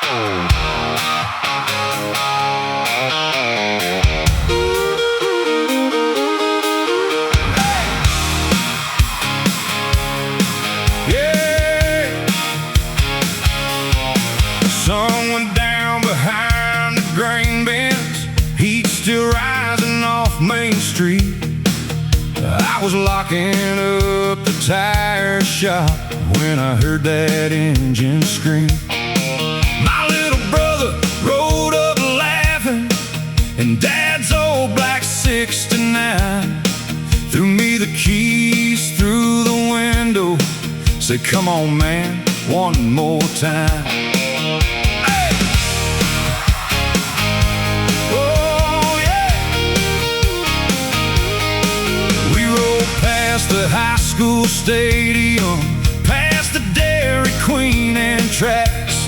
Sun went down behind the grain bins, heat still rising off Main Street. I was locking up the tire shop when I heard that engine scream. My little brother rode up laughing, and Dad's old black '69 threw me the keys through the window, said, "Come on, man, one more time." The high school stadium, past the Dairy Queen and tracks,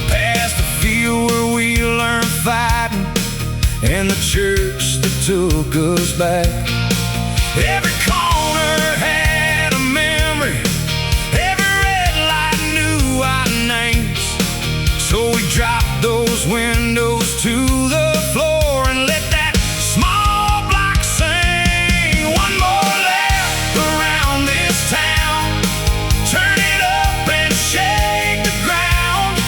past the field where we learned fighting, and the church that took us back. Every corner had a memory, every red light knew our names. So we dropped those windows to the floor and let that small block sing one more lap around this town. Turn it up and shake the ground,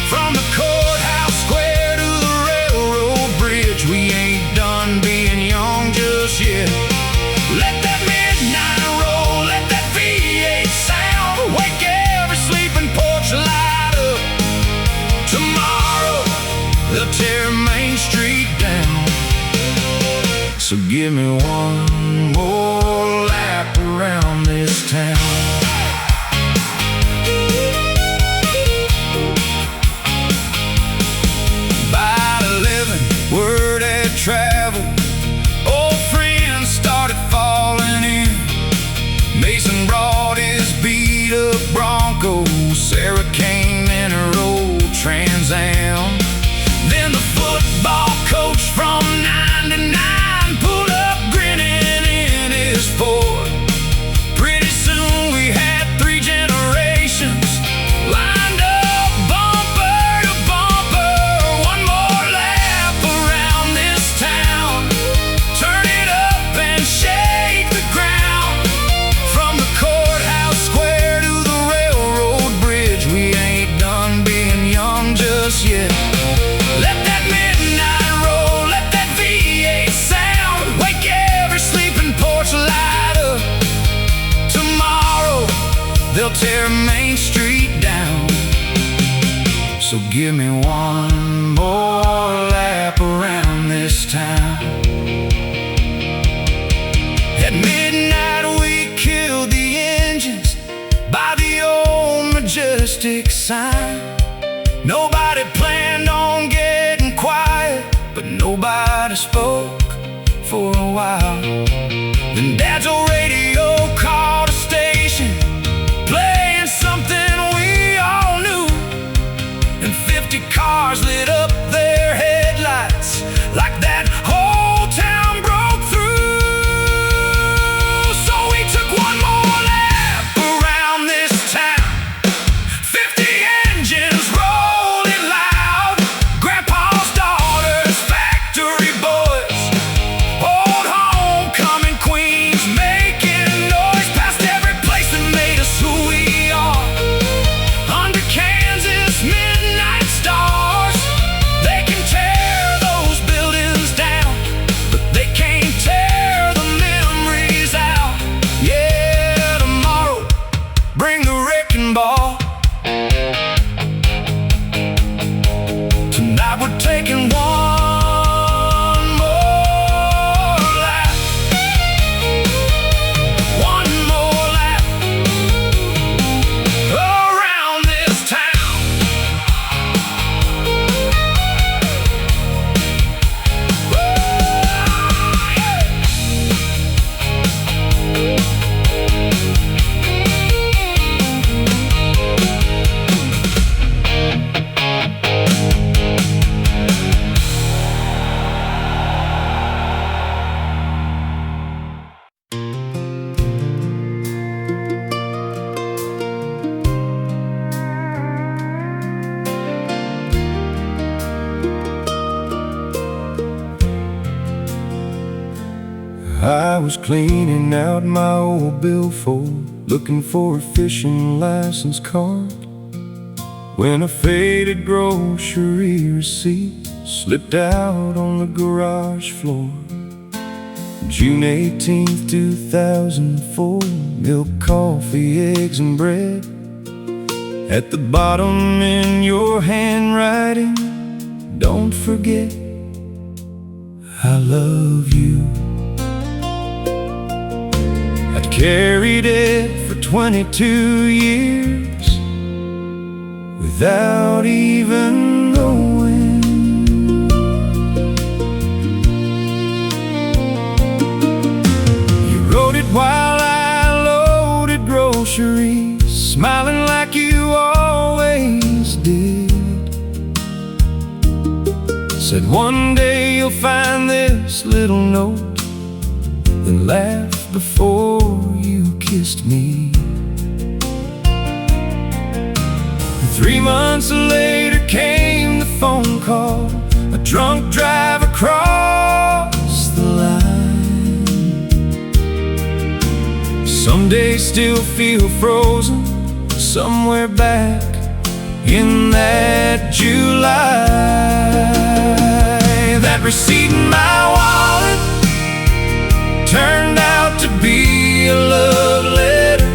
from the courthouse square to the railroad bridge. We ain't done being young just yet. Let that midnight roll, let that V8 sound, wake every sleeping porch light up. Tomorrow they'll tear Main Street down. So give me one more lap around this town. By 11, word had traveled, old friends started falling in. Mason brought his beat-up Bronco, Sarah came in her old Trans Am. Then the football coach from 99 pulled up grinning in his Ford. Pretty soon we had 3 generations lined up bumper to bumper. One more lap around this town. Turn it up and shake the ground, from the courthouse square to the railroad bridge. We ain't done being young just yet. Let that midnight roll, let that V8 sound, wake every sleeping porch light up. Tomorrow they'll tear Main Street down. So give me one more lap around this town. At midnight we killed the engines by the old Majestic sign. Nobody planned on getting quiet, but nobody spoke for a while. Then Dad's old radio called a station, playing something we all knew, and 50 cars lit up their headlights like that whole town broke through. So we took one more lap around this town. 50 engines rolling loud, Grandpa's daughters, factory boys, old homecoming queens making noise past every place that made us who we are. Under Kansas midnight stars, I was cleaning out my old billfold, looking for a fishing license card, when a faded grocery receipt slipped out on the garage floor. June 18th, 2004, milk, coffee, eggs, and bread. At the bottom in your handwriting, don't forget, I love you. I'd carried it for 22 years without even knowing. You wrote it while I loaded groceries, smiling like you always did. Said one day you'll find this little note, then laugh before you kissed me. 3 months later came the phone call, a drunk drive across the line. Some days still feel frozen somewhere back in that July. That receipt in my wallet turned out to be a love letter.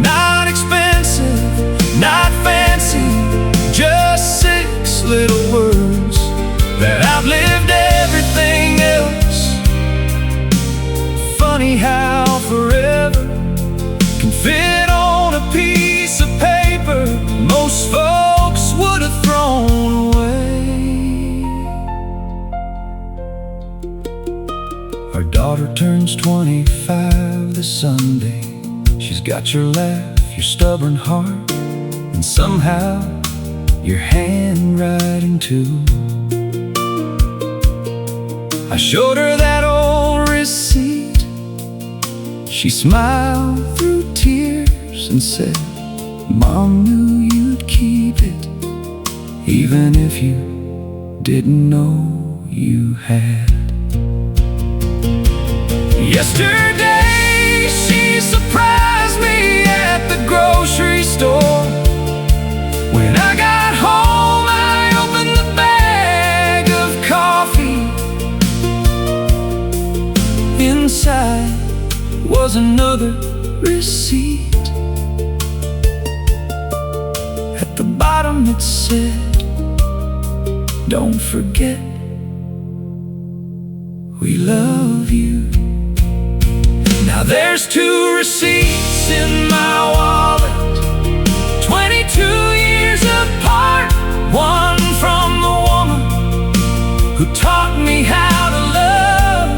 Not expensive, not fancy, just 6 little words that outlived everything else. Funny how forever can fit on a piece of paper most folks would have thrown away. Our daughter turns 25 this Sunday. She's got your laugh, your stubborn heart, and somehow your handwriting too. I showed her that old receipt. She smiled through tears and said, Mom knew you'd keep it, even if you didn't know you had. Yesterday she surprised me at the grocery store. When I got home I opened the bag of coffee. Inside was another receipt. At the bottom it said, don't forget, we love you. Now there's 2 receipts in my wallet, 22 years apart. One from the woman who taught me how to love,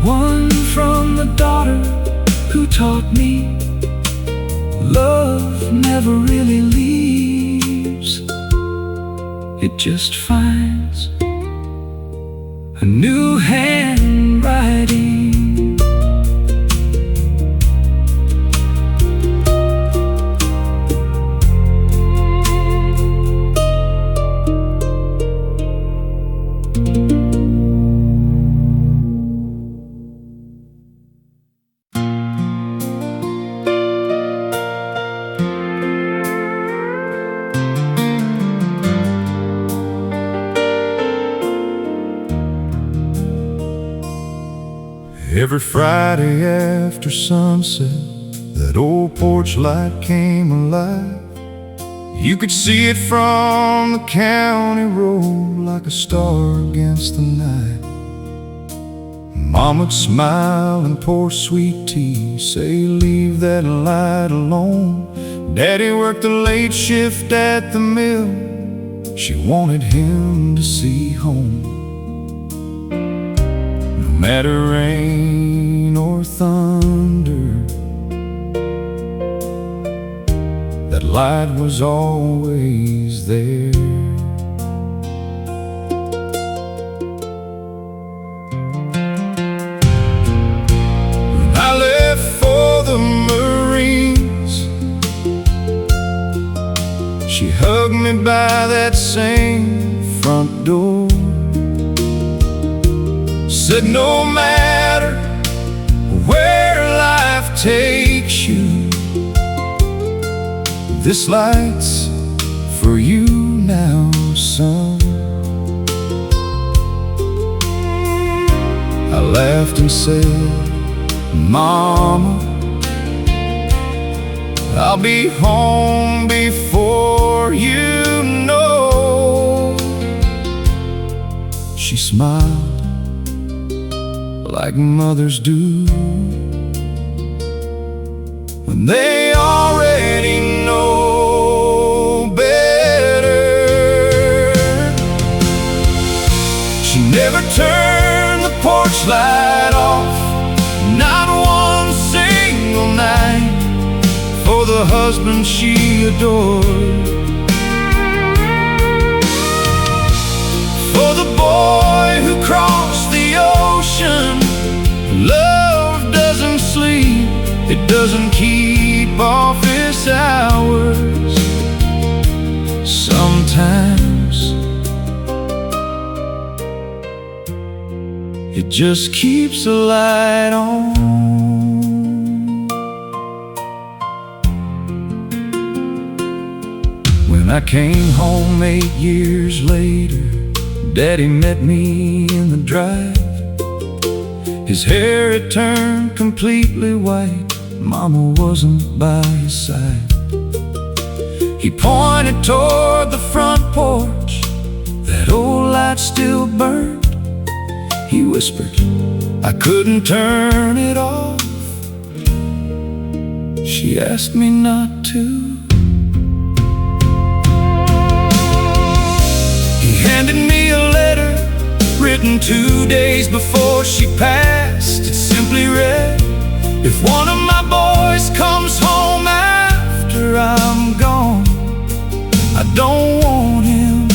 one from the daughter who taught me love never really leaves. It just finds a new handwriting. Every Friday after sunset, that old porch light came alive. You could see it from the county road like a star against the night. Mom would smile and pour sweet tea, say leave that light alone. Daddy worked the late shift at the mill, she wanted him to see home. No matter rain or thunder, that light was always there. When I left for the Marines, she hugged me by that same front door. said no matter where life takes you, this light's for you now, son. I laughed and said, Mama, I'll be home before you know. She smiled like mothers do when they already know better. She never turned the porch light off, not one single night, for the husband she adored, for the boy who crossed the ocean. Love doesn't sleep, it doesn't keep office hours. Sometimes it just keeps the light on. When I came home 8 years later, Daddy met me in the drive. His hair had turned completely white, Mama wasn't by his side. He pointed toward the front porch, that old light still burned. He whispered, I couldn't turn it off. She asked me not to. He handed me a letter written 2 days before she passed. It simply read, if one of my boys comes home after I'm gone, I don't want him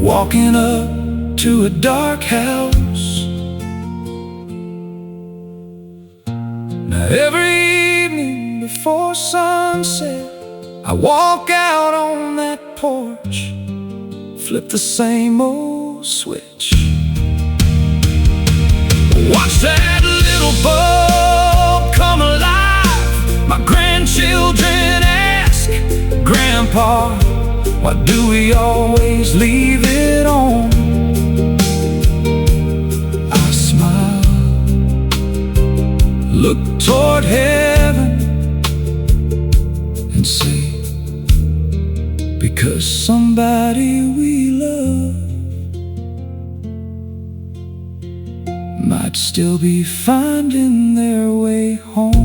walking up to a dark house. Now every evening before sunset, I walk out on that porch, flip the same old switch, watch that little bulb come alive. My grandchildren ask, Grandpa, why do we always leave it on? I smile, look toward heaven and say, because somebody we love might still be finding their way home.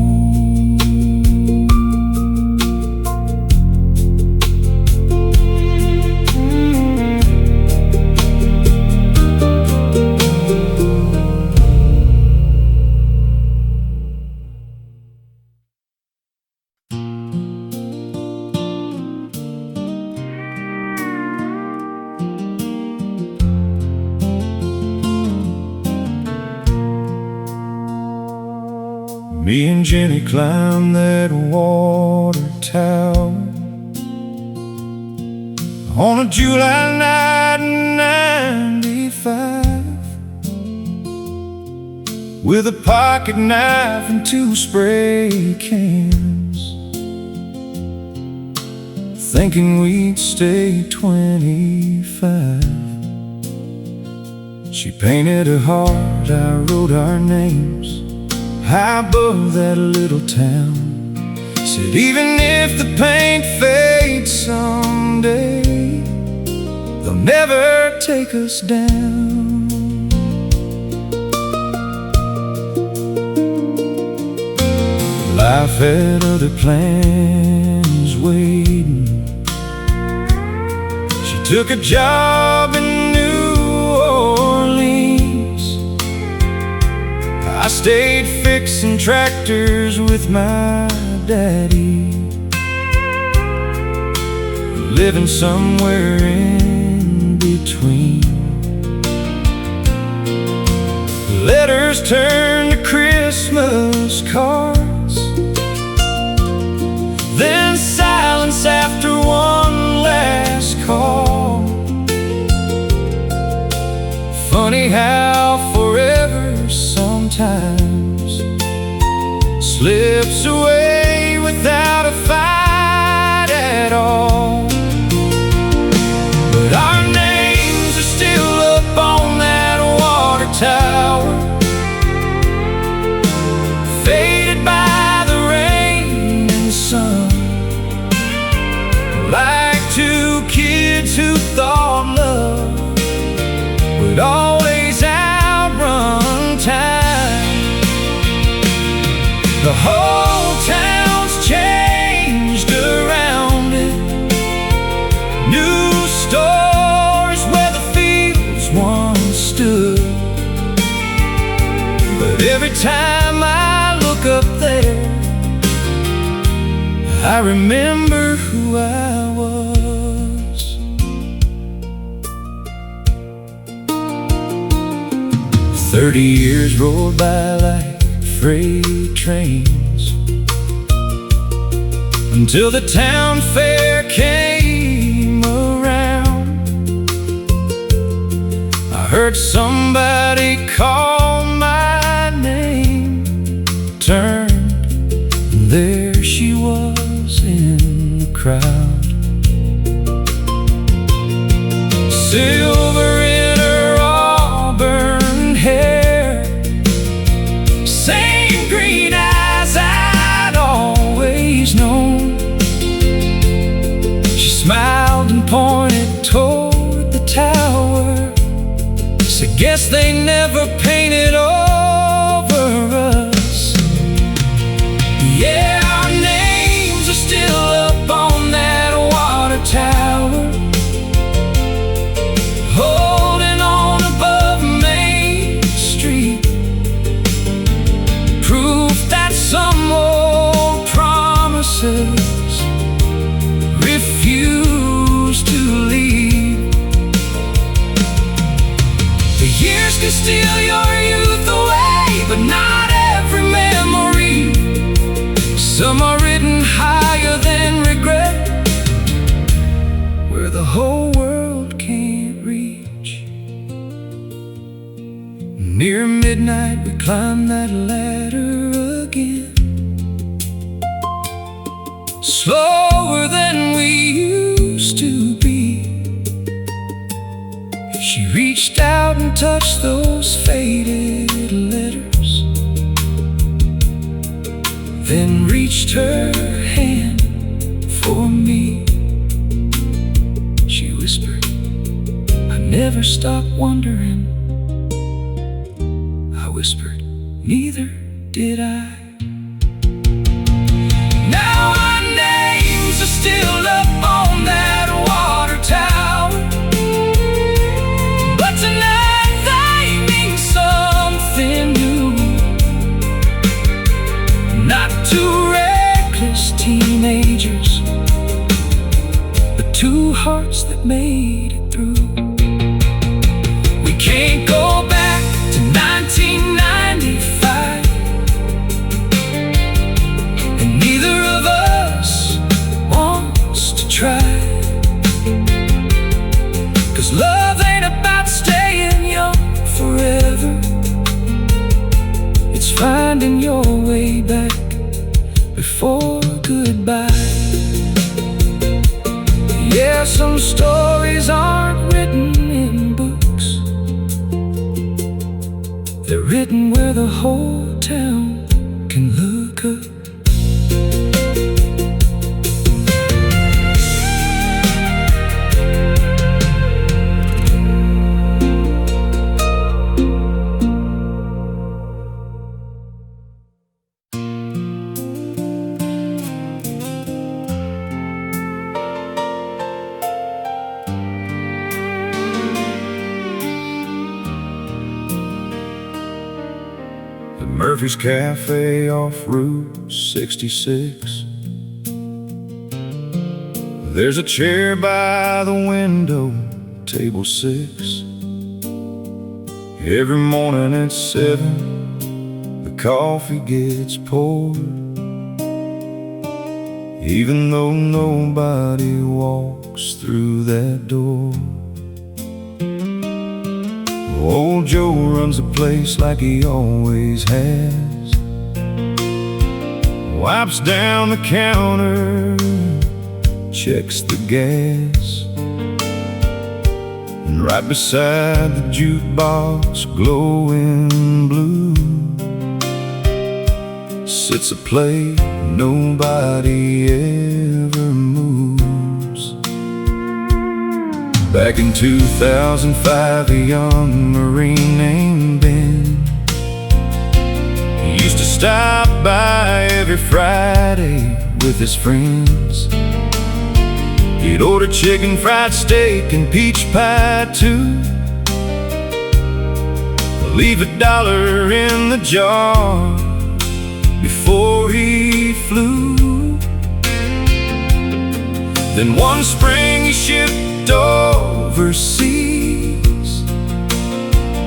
Me and Jenny climbed that water tower on a July night in '95, with a pocket knife and 2 spray cans, thinking we'd stay 25. She painted her heart, I wrote our names high above that little town. Said even if the paint fades someday, they'll never take us down. Life had other plans waiting. She took a job in New Orleans. I stayed fixing tractors with my daddy, living somewhere in between. Letters turned to Christmas cards, then silence after one last call. slips away without a fight at all. But our names are still up on that water tower, faded by the rain and sun, like two kids who thought love would always outrun time. The whole town's changed around it. New stores where the fields once stood. But every time I look up there, I remember who I was. 30 years rolled by like freight trains, until the town fair came around. I heard somebody call my name, turned, and there she was in the crowd. Silver in her auburn hair, same green eyes I'd always known. She smiled and pointed toward the tower, said, "Guess they never painted over us." Yeah, our names are still up on that water tower, holding on above Main Street. Proof that some old promises refuse to leave. The years can steal your youth away, but not every memory. Some are written higher than regret, where the whole world can't reach. Near midnight we climbed that ladder again, slower than we used to be. She reached out and touched those faded letters, then reached her hand for me. She whispered, "I never stopped wondering." I whispered, "Neither did I." Now our names are still up on that water tower, but tonight they mean something new. Not two reckless teenagers, but two hearts that made it through. We can't go back to 1995, and neither of us wants to try. 'Cause love ain't about staying young forever, it's finding your way back before goodbye. Yeah, some stories aren't written in books, they're written where the whole town can look up. Murphy's Cafe off Route 66. There's a chair by the window, table 6. Every morning at 7, the coffee gets poured, even though nobody walks through that door. Old Joe runs the place like he always has, wipes down the counter, checks the gas, and right beside the jukebox, glowing blue, sits a plate nobody ever moves. Back in 2005, a young Marine named Ben used to stop by every Friday with his friends. He'd order chicken fried steak and peach pie too, leave $1 in the jar before he flew. Then one spring he shipped overseas,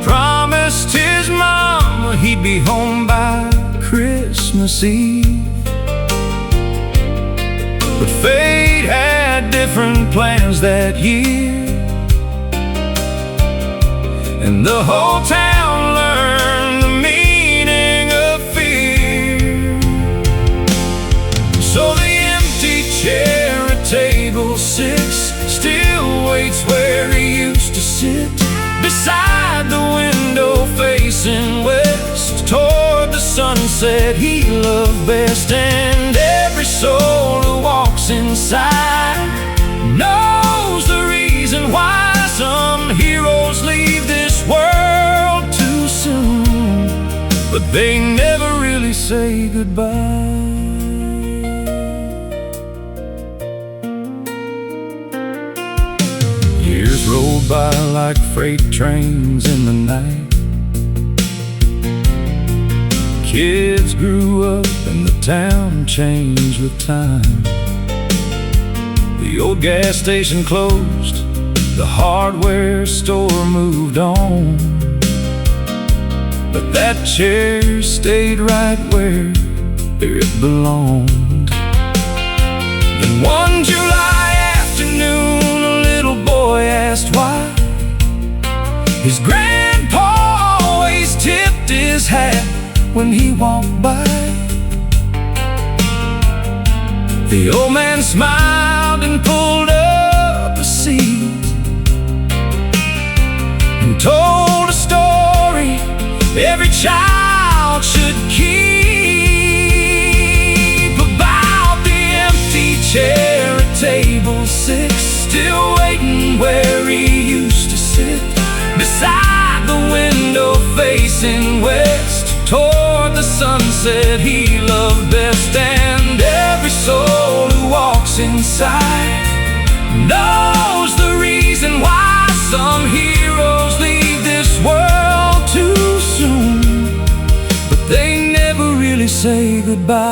promised his mama he'd be home by Christmas Eve. But fate had different plans that year, and the whole town learned the meaning of fear. So the empty chair at table 6 still waits where he used to sit, beside the window facing west, toward the sunset he loved best. And every soul who walks inside knows the reason why some heroes leave this world too soon, but they never really say goodbye. Years roll by like freight trains in the night. Kids grew up and the town changed with time. The old gas station closed, the hardware store moved on, but that chair stayed right where it belonged. Then one July afternoon, a little boy asked why his grandpa always tipped his hat when he walked by. The old man smiled and pulled up a seat and told a story every child should keep, about the empty chair at table 6, still waiting where he used to sit, beside the window facing west, toward the sunset he loved best. And every soul who walks inside knows the reason why some heroes leave this world too soon, but they never really say goodbye.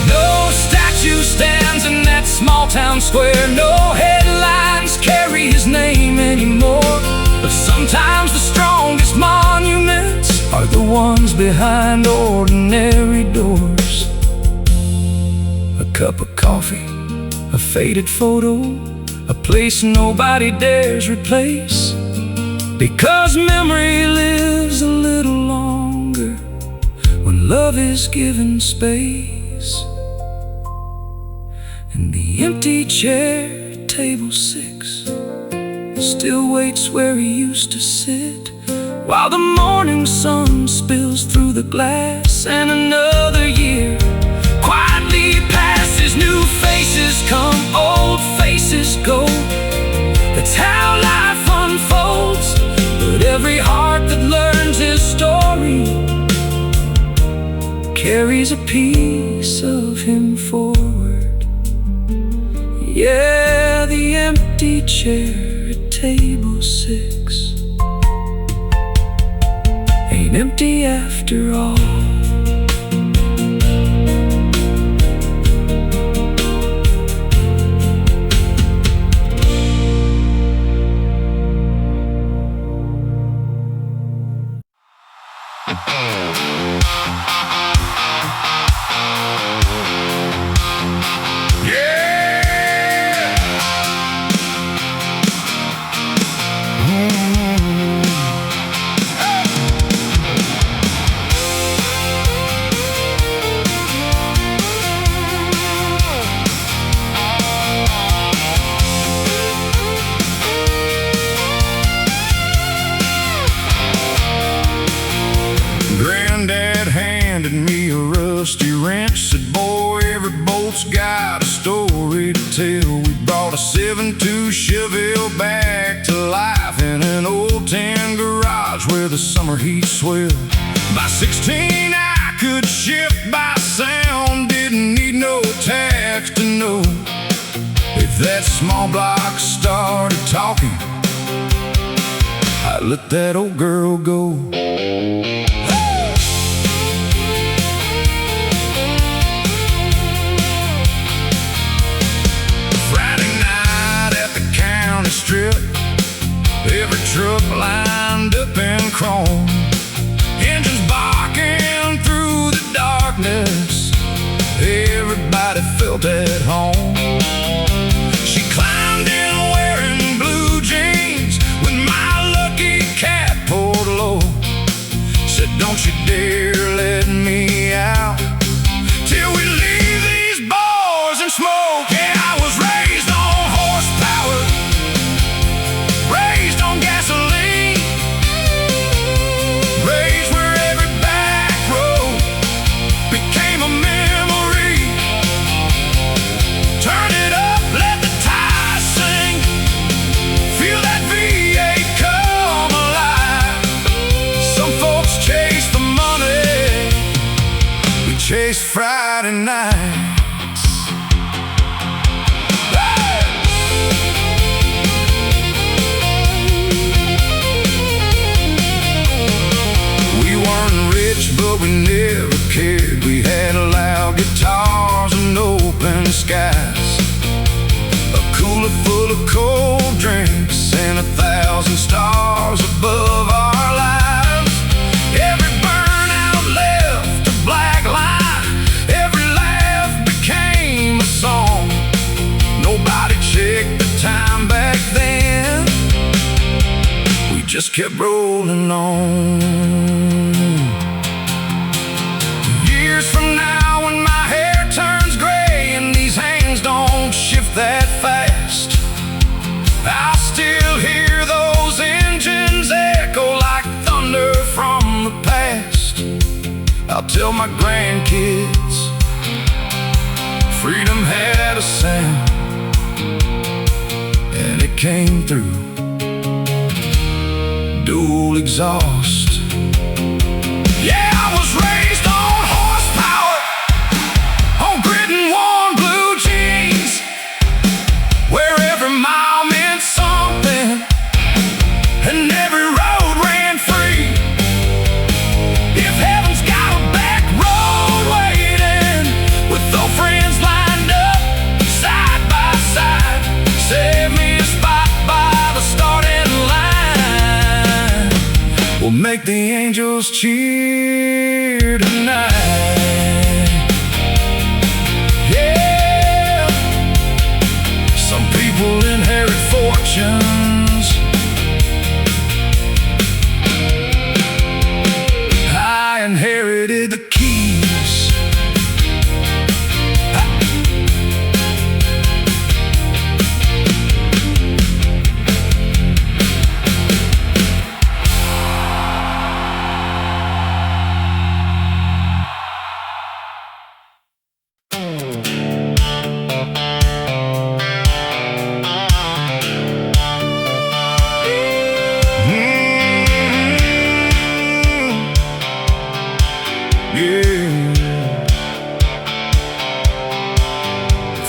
No statue stands in that small town square, no headlines carry his name anymore, but sometimes the strongest monuments are the ones behind ordinary doors. A cup of coffee, a faded photo, a place nobody dares replace, because memory lives a little longer when love is given space. And the empty chair at table 6 still waits where he used to sit, while the morning sun spills through the glass, and another year quietly passes. New faces come, old faces go. That's how life unfolds, but every heart that learns his story carries a piece of him forward. Yeah, the empty chair at table 6 ain't empty after all. folks got a story to tell. We brought a 7.2 Chevelle back to life in an old tin garage where the summer heat swelled. By 16 I could shift by sound, didn't need no tax to know if that small block started talking, I let that old girl go. Friday night at the county strip, every truck lined up in chrome, engines barking through the darkness, everybody felt at home. She climbed in wearing blue jeans with my lucky cat pulled low. Said, don't you dare let me out till we leave these bars and smoke. Yeah, I was raised on horsepower, raised on gasoline, raised where every back road became a memory. Turn it up, let the tires sing, feel that V8 come alive. Some folks chase the money, we chase Friday nights. Hey! We weren't rich, but we never cared. We had loud guitars and open skies, a cooler full of cold drinks, and 1,000 stars above our lives. Every burnout left a black line, every laugh became a song. Nobody checked the time back then, we just kept rolling on. Years from now, when my hair turns gray and these hands don't shift that fast, I'll still hear those engines echo like thunder from the past. I'll tell my grandkids freedom had a sound, and it came through dual exhaust. Yeah, I was raised on horsepower, on grit and worn blue jeans, where every mile meant something and every road ran free. If heaven's got a back road waiting, with old friends lined up side by side, save me a spot by the starting line. We'll make the angels cheer tonight. Yeah, some people inherit fortunes, I inherited the keys.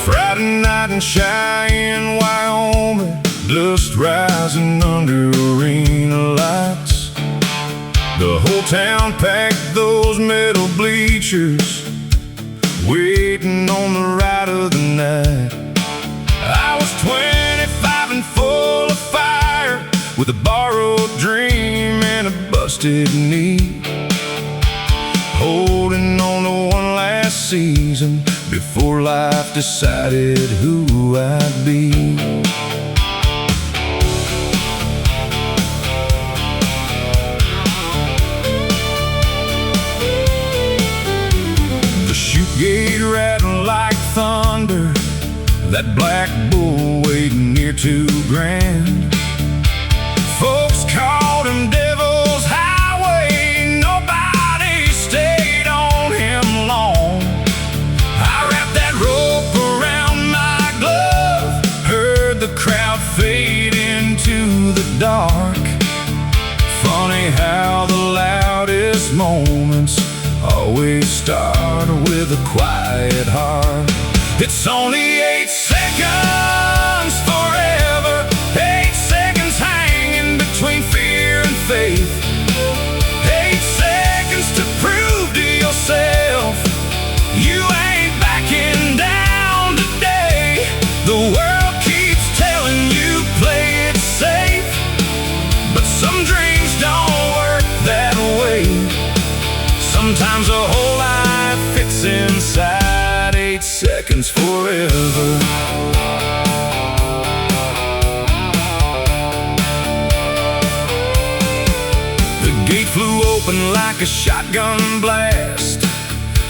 Friday night in Cheyenne, Wyoming, dust rising under arena lights. The whole town packed those metal bleachers, waiting on the ride of the night. I was 25 and full of fire, with a borrowed dream and a busted knee, holding on to one last season before life decided who I'd be. The chute gate rattled like thunder, that black bull weighed near 2 grand. Folks called him Devil's Highway, nobody stayed on him long. I wrapped that rope always start with a quiet heart. It's only 8 seconds forever, 8 seconds hanging between fear and faith, 8 seconds to prove to yourself you ain't backing down today. The world keeps telling you play it safe, but some dreams don't work that way. Sometimes a whole life fits inside 8 seconds forever. The gate flew open like a shotgun blast,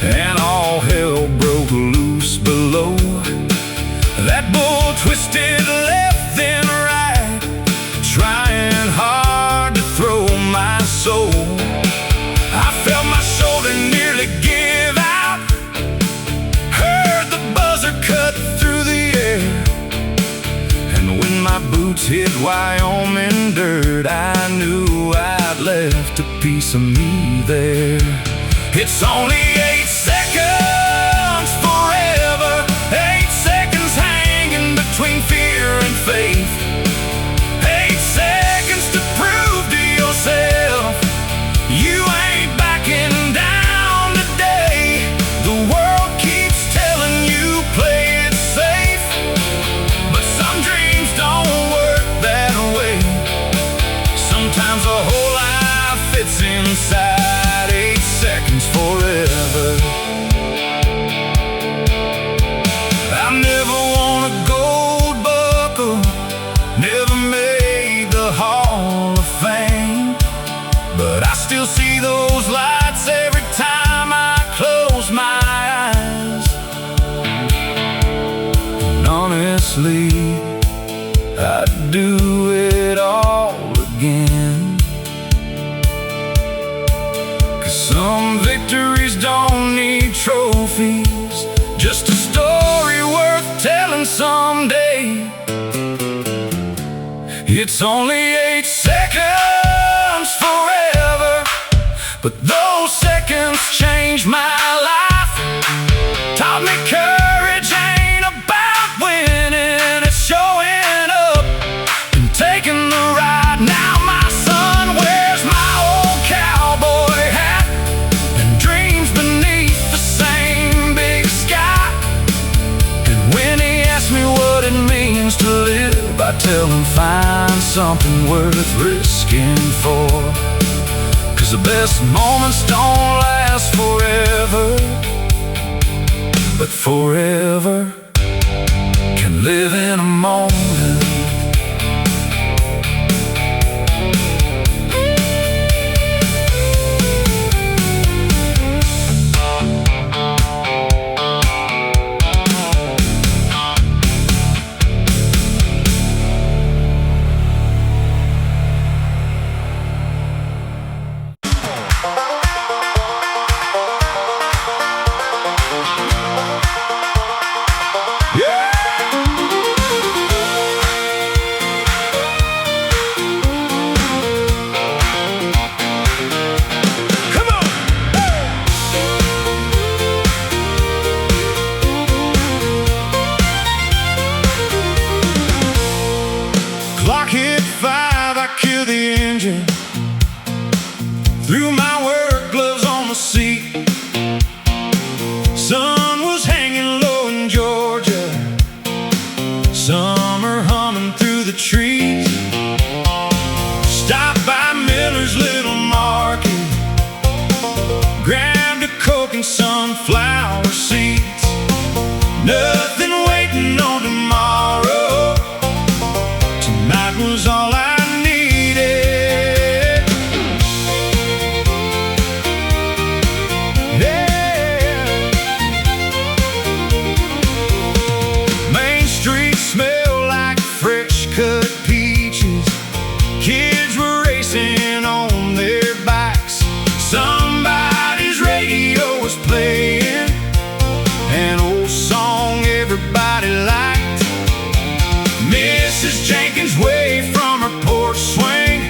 and all hell broke loose below. That bull twisted left then right, trying hard to throw my soul. I felt my shoulder nearly give out, heard the buzzer cut through the air, and when my boots hit Wyoming dirt, I knew I'd left a piece of me there. It's only 8 seconds forever, 8 seconds hanging between fear and faith, 8 seconds to prove to yourself you ain't backing down today. The world keeps telling you play it safe, but some dreams don't work that way. Sometimes a whole life fits inside 8 seconds forever. I never won a gold buckle, never made the Hall of Fame, but I still see those lights every time I close my eyes. And honestly, I'd do it all again, 'cause some victories don't need trophies, just a story worth telling someday. It's only 8 seconds forever, but those seconds changed my life, taught me courage ain't about winning, it's showing up and taking the ride. Now my son wears my old cowboy hat and dreams beneath the same big sky. And when he asks me what it means to live, I tell him find something worth risking for, 'cause the best moments don't last forever, but forever can live in a moment. Clock hit 5, I killed the engine, threw my work gloves on the seat. Sun was hanging low in Georgia, summer humming through the trees. Stopped by Miller's little market, grabbed a Coke and sunflower seeds. Nothing waiting on tomorrow, tonight was all I needed. Yeah. Main Street smelled like fresh cut peaches, kids were racing on their bikes, somebody's radio was playing an old song everybody liked. Mrs. Jenkins waved from her porch swing,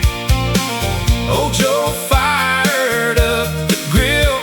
old Joe fired up the grill.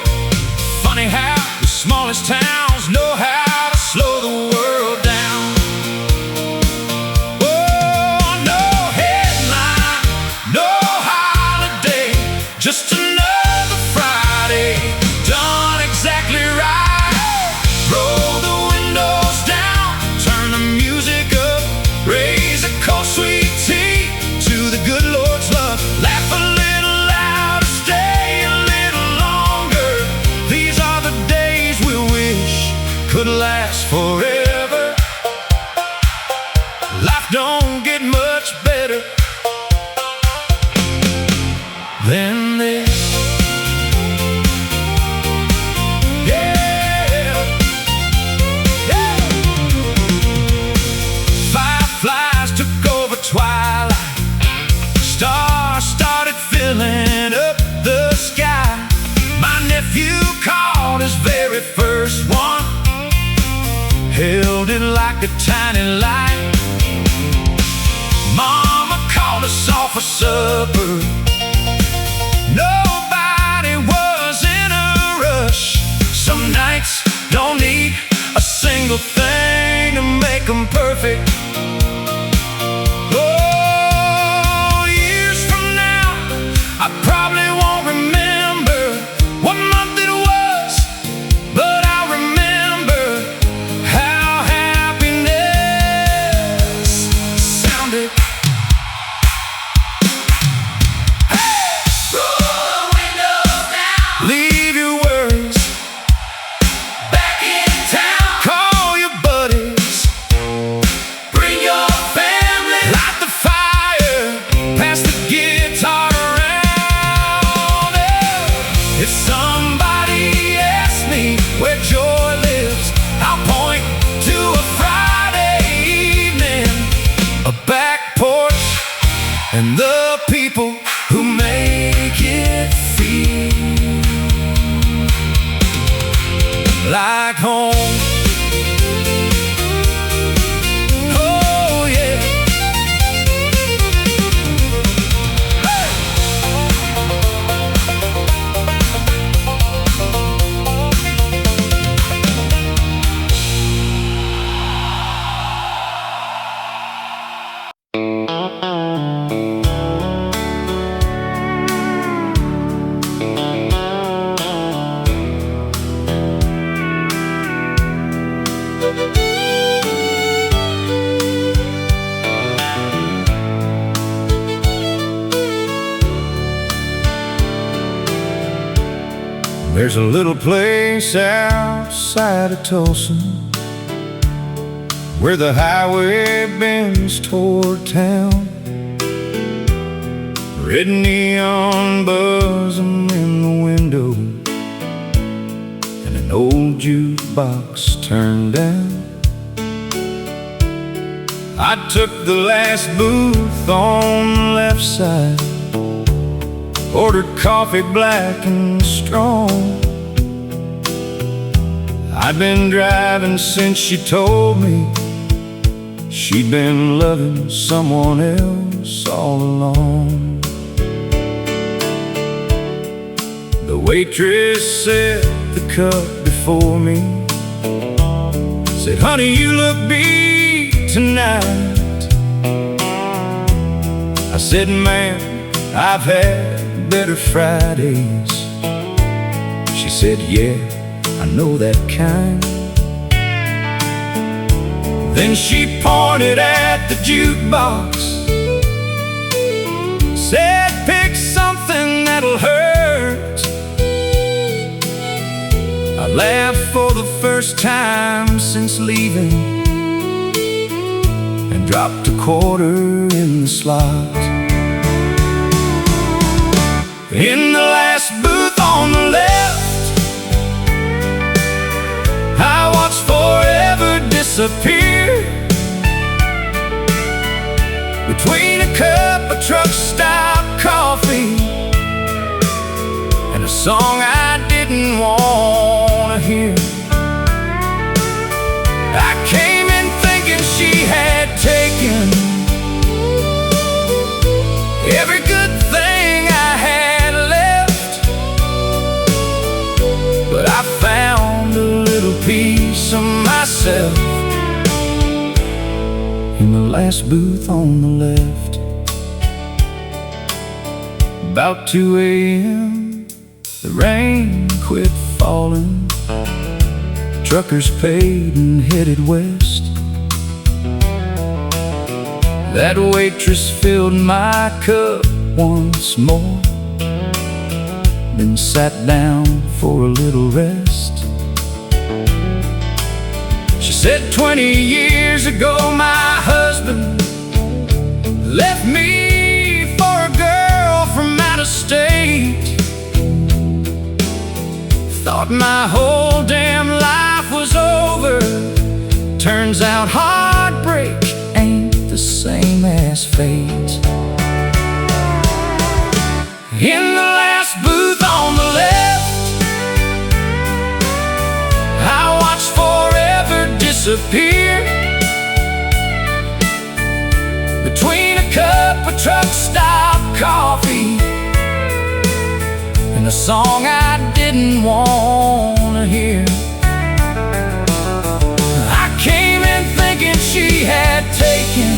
last forever. Life don't get much better than this. Yeah, yeah. Fireflies took over twilight. Stars started filling up the sky. My nephew caught his very first one, held it like a tiny light. Mama called us off for supper. Nobody was in a rush. Some nights don't need a single thing to make them perfect. Oh, years from now, I probably won't remember what month it was, but I remember how happiness sounded. Leave your worries back in town. Call your buddies, bring your family, light the fire, pass the guitar around. If somebody asks me where joy lives, I'll point to a Friday evening, a back porch, and the people who make it feel like home. Oh yeah. Hey! There's a little place outside of Tulsa where the highway bends toward town. Red neon buzzing in the window and an old jukebox turned down. I took the last booth on the left side, ordered coffee black and strong. I'd been driving since she told me she'd been loving someone else all along. The waitress set the cup before me, said, "Honey, you look beat tonight." I said, "Ma'am, I've had better Fridays." She said, "Yeah, I know that kind." Then she pointed at the jukebox, said, "Pick something that'll hurt." I laughed for the first time since leaving and dropped a quarter in the slot. In the last booth on the left, I watched forever disappear between a cup of truck stop coffee and a song I didn't want to hear. I came in thinking she had taken every good thing I had left, but I found a little piece of myself in the last booth on the left. About 2 a.m., the rain quit falling. Truckers paid and headed west. That waitress filled my cup once more, then sat down for a little rest. She said 20 years ago my husband left me for a girl from out of state. Thought my whole damn life was over. Turns out heartbreak ain't the same as fate. In the last booth on the left, I watched forever disappear between a cup of truck stop coffee and a song I didn't want to hear. I came in thinking she had taken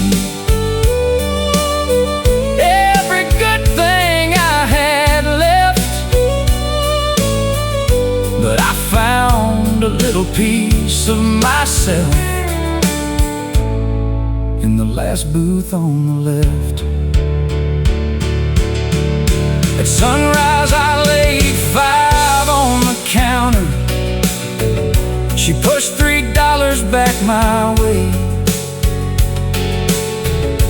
every good thing I had left, but I found a little piece of myself in the last booth on the left. At sunrise I laid $5 on the counter. She pushed $3 back my way.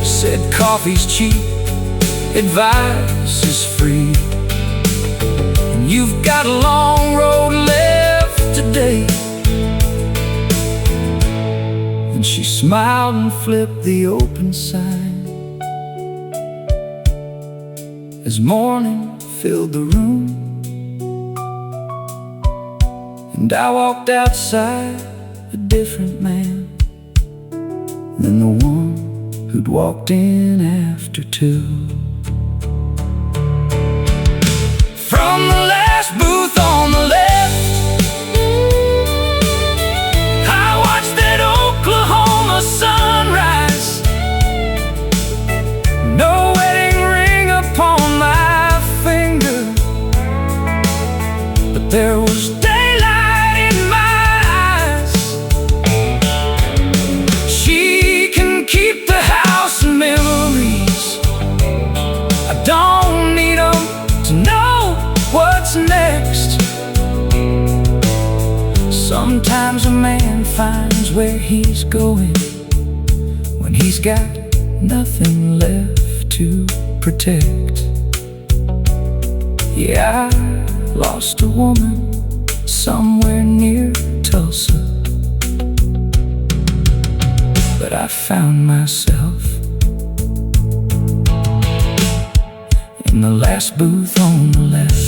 Said coffee's cheap, advice is free, and you've got a long road left today. And she smiled and flipped the open sign as morning filled the room, and I walked outside a different man than the one who'd walked in after 2. From the last booth on the left, I watched that Oklahoma sunrise. No wedding ring upon my finger, but there was daylight in my eyes. She can keep the house and memories. I don't need them to know what's next. Sometimes a man finds where he's going when he's got nothing left to protect. Yeah, I lost a woman somewhere near Tulsa, but I found myself in the last booth on the left.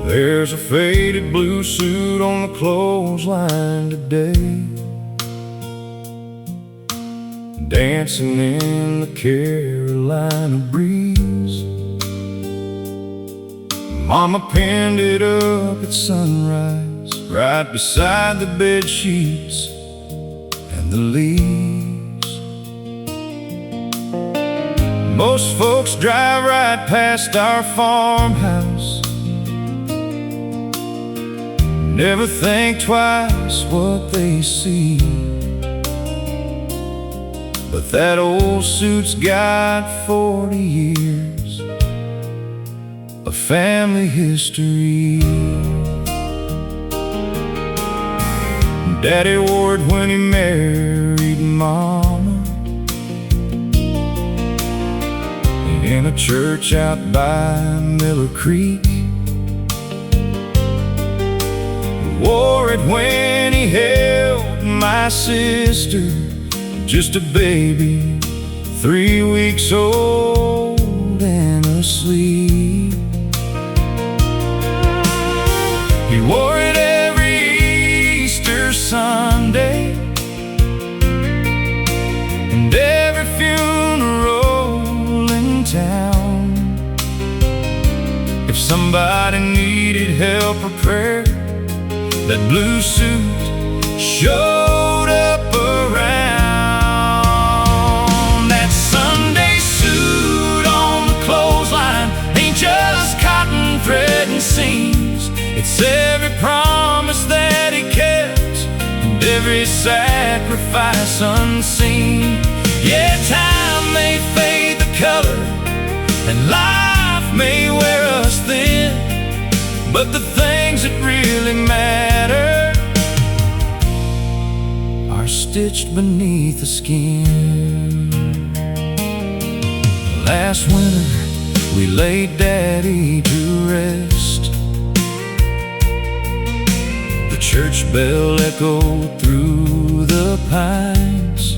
There's a faded blue suit on the clothesline today, dancing in the Carolina breeze. Mama pinned it up at sunrise, right beside the bed sheets and the leaves. Most folks drive right past our farmhouse, never think twice what they see. But that old suit's got 40 years of family history. Daddy wore it when he married Mama in a church out by Miller Creek. Wore it when he held my sister, just a baby, 3 weeks old and asleep. He wore it every Easter Sunday and every funeral in town. If somebody needed help or prayer, that blue suit showed up around. That Sunday suit on the clothesline ain't just cotton thread and silk. every promise that he kept, and every sacrifice unseen. Yeah, time may fade the color, and life may wear us thin, but the things that really matter are stitched beneath the skin. Last winter we laid Daddy to rest. The church bell echoed through the pines.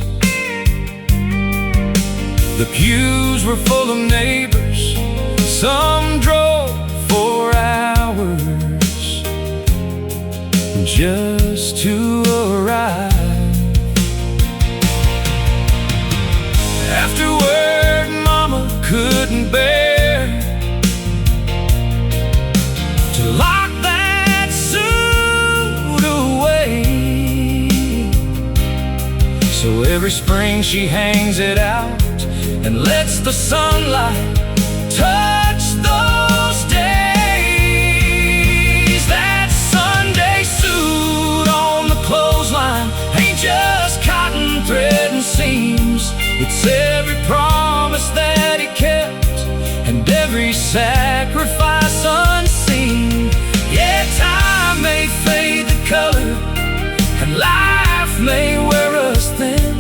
The pews were full of neighbors. Some drove for hours just to arrive. Afterward, Mama couldn't bear to lock that suit away. So every spring she hangs it out and lets the sunlight touch those days. That Sunday suit on the clothesline ain't just cotton thread and seams. It's every promise that he kept, and every sacrifice unseen. Yeah, time may fade the color, and life may wear us thin,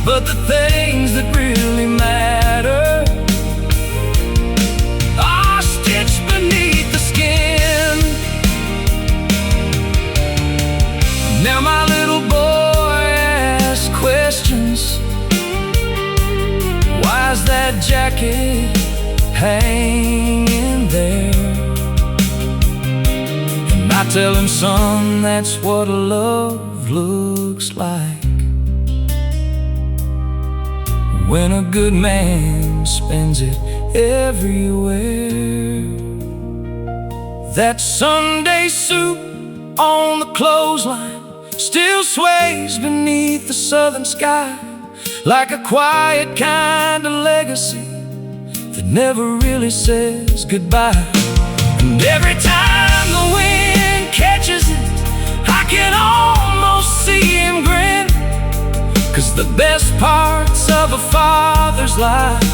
but the things that really matter are stitched beneath the skin. Now my little boy asks questions. Why's that jacket hanging there? And I tell him, son, that's what love looks like when a good man spends it everywhere. That Sunday suit on the clothesline still sways beneath the southern sky, like a quiet kind of legacy that never really says goodbye. And every time the wind catches it, I can almost see him grin, 'cause the best parts of a father's life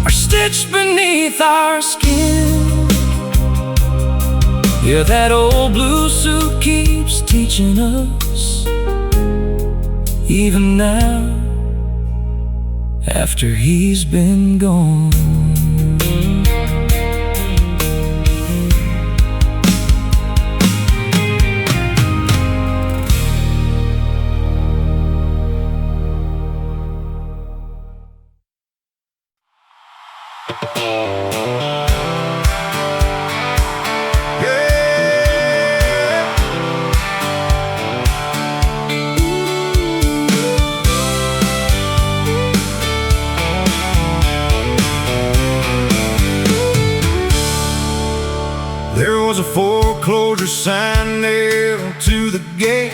are stitched beneath our skin. Yeah, that old blue suit keeps teaching us, even now, after he's been gone. There was a foreclosure sign nailed to the gate,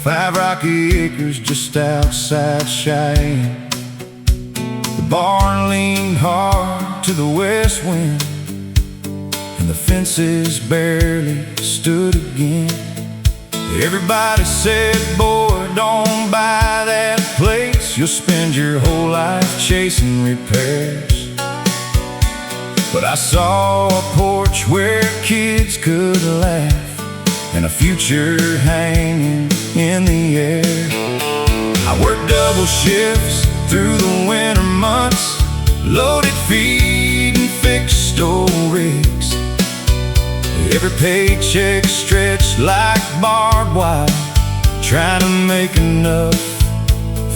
5 rocky acres just outside Cheyenne. The barn leaned hard to the west wind, and the fences barely stood again. Everybody said, boy, don't buy that place, you'll spend your whole life chasing repairs. But I saw a porch where kids could laugh, and a future hanging in the air. I worked double shifts through the winter months, loaded feed and fixed old rigs. Every paycheck stretched like barbed wire, trying to make enough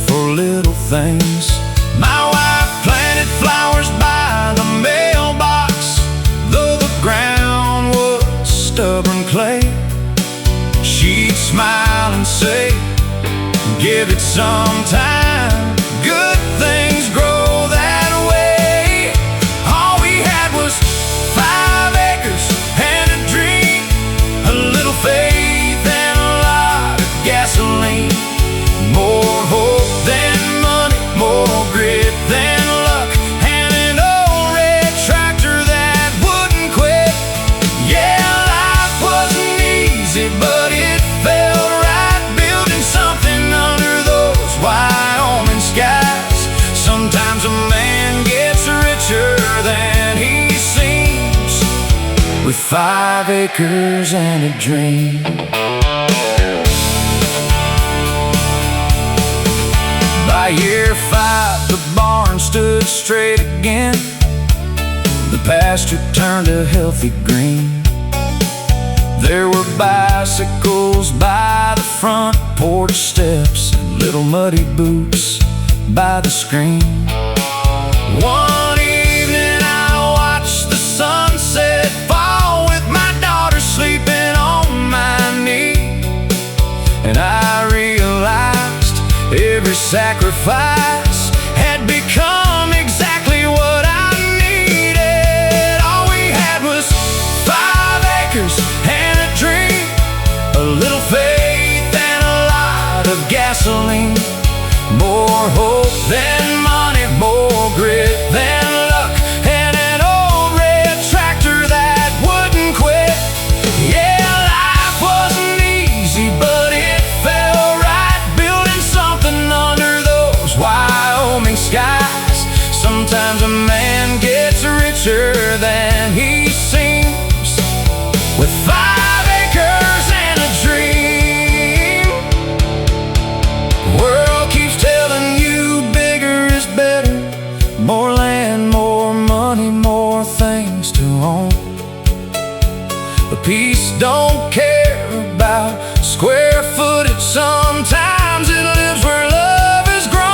for little things. My wife planted flowers by the mailbox, though the ground was stubborn clay. She'd smile and say, give it some time, good things grow that way. All we had was 5 acres and a dream, a little faith and a lot of gasoline. More hope than money, more grit than luck, and an old red tractor that wouldn't quit. Yeah. with 5 acres and a dream. By year 5, the barn stood straight again. The pasture turned a healthy green. There were bicycles by the front porch steps and little muddy boots by the screen. One evening I watched the sunset fall with my daughter sleeping on my knee, and I realized every sacrifice had become exactly what I needed. All we had was 5 acres and a dream, a little faith and a lot of gasoline. More hope than money, more grit than luck, and an old red tractor that wouldn't quit. Yeah, life wasn't easy, but it felt right, building something under those Wyoming skies. Sometimes a man gets richer than he seems with 5 acres and a dream. World keeps telling you bigger is better, more land, more money, more things to own. But peace don't care about square footage. Sometimes it lives where love is grown.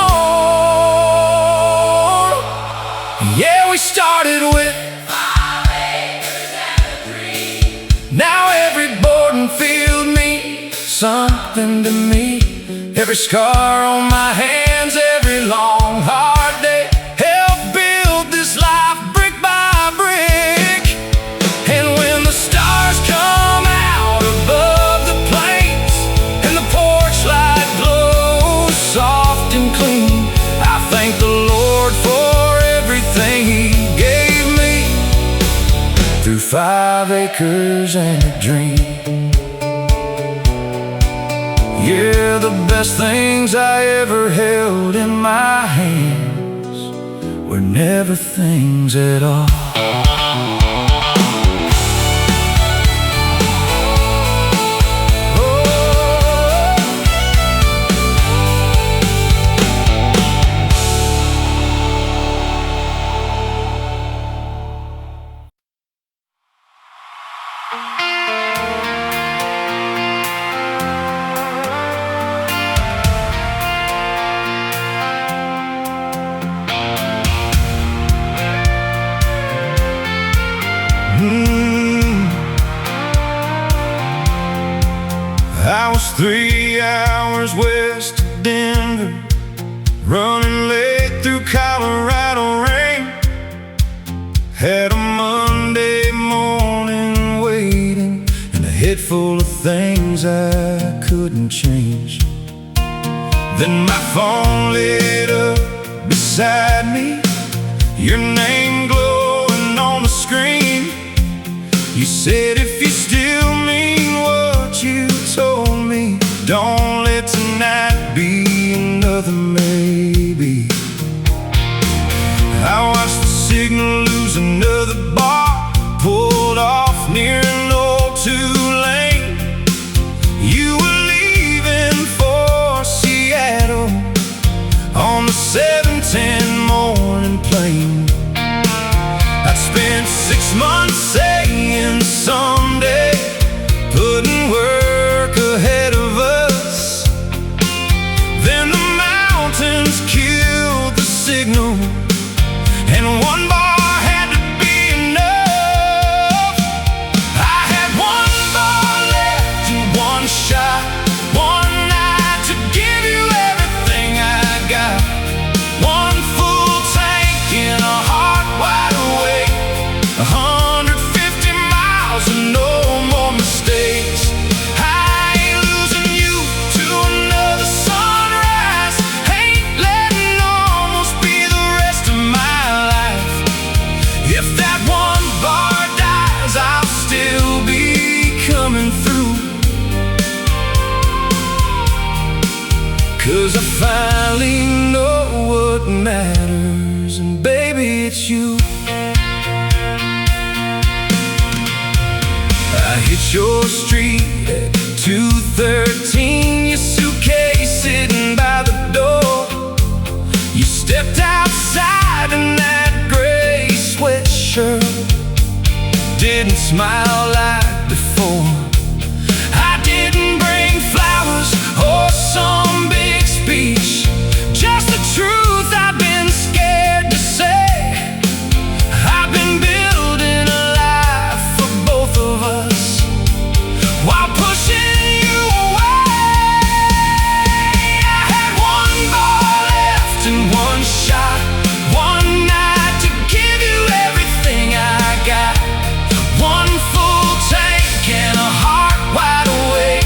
Yeah, we started with 5 acres and a dream. now every board and field means something to me. Every scar on my hands, every long hard day helped build this life brick by brick. And when the stars come out above the plains and the porch light glows soft and clean, I thank the Lord for everything He gave me through 5 acres and a dream. Yeah, the best things I ever held in my hands were never things at all. I was 3 hours west of Denver, running late through Colorado rain. Had a Monday morning waiting and a head full of things I couldn't change. Then my phone lit up beside me, your name glowing on the screen. You said, if you still mean what you told me, don't let tonight be another maybe. I watched the signal lose another bar, pulled off near an old 2-lane. You were leaving for Seattle on the 710 morning plane. I'd spent 6 months saying someday, putting work ahead of us. Then the mountains killed the signal, and one bar had to be enough. I had 1 bar left and 1 shot, 1 night to give you everything I got. 1 full tank in a heart wide awake, 150 miles and no more mistakes. I ain't losing you to another sunrise, ain't letting almost be the rest of my life. If that 1 bar dies, I'll still be coming through, 'cause I finally know what matters, and baby, it's you. your street at 213, your suitcase sitting by the door. You stepped outside in that gray sweatshirt, didn't smile like before. I didn't bring flowers or some big speech, just the truth I've been scared to say. I've been building a life for both of us while pushing you away. I had one ball left and one shot, one night to give you everything I got. One full tank and a heart wide awake,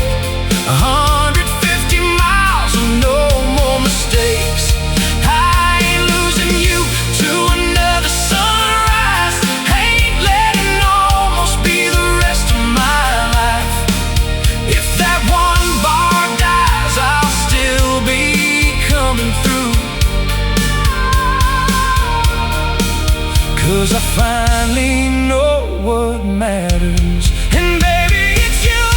150 miles and no more mistakes. I ain't losing you to another sunrise, ain't letting almost be the rest of my life. If that one bar dies, I'll still be coming through, 'cause I finally know what matters, and baby, it's you.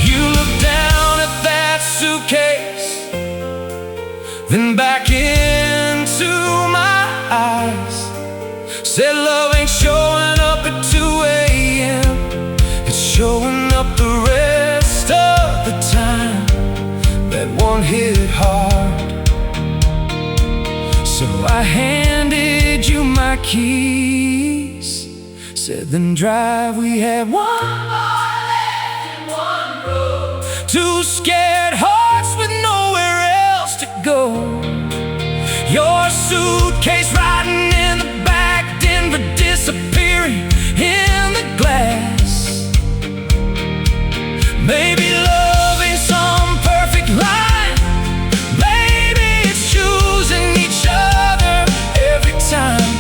You look down at that suitcase, then back into my eyes, said love ain't showing up at 2 a.m., it's showing up the rest of the time. That one hit hard, so I handed you my keys, said then drive. We had one more left and one road, two scared hearts with nowhere else to go. Your suitcase riding in the back, Denver disappearing in the glass. Maybe love ain't some perfect line, maybe it's choosing each other every time.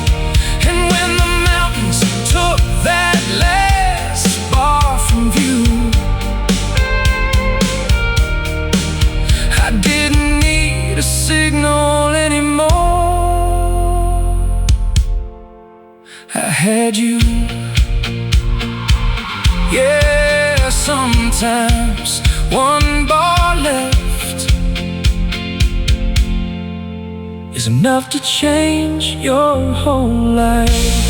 And when the mountains took that last bar from view, I didn't need a signal anymore, I had you. Yeah, sometimes one bar left is enough to change your whole life.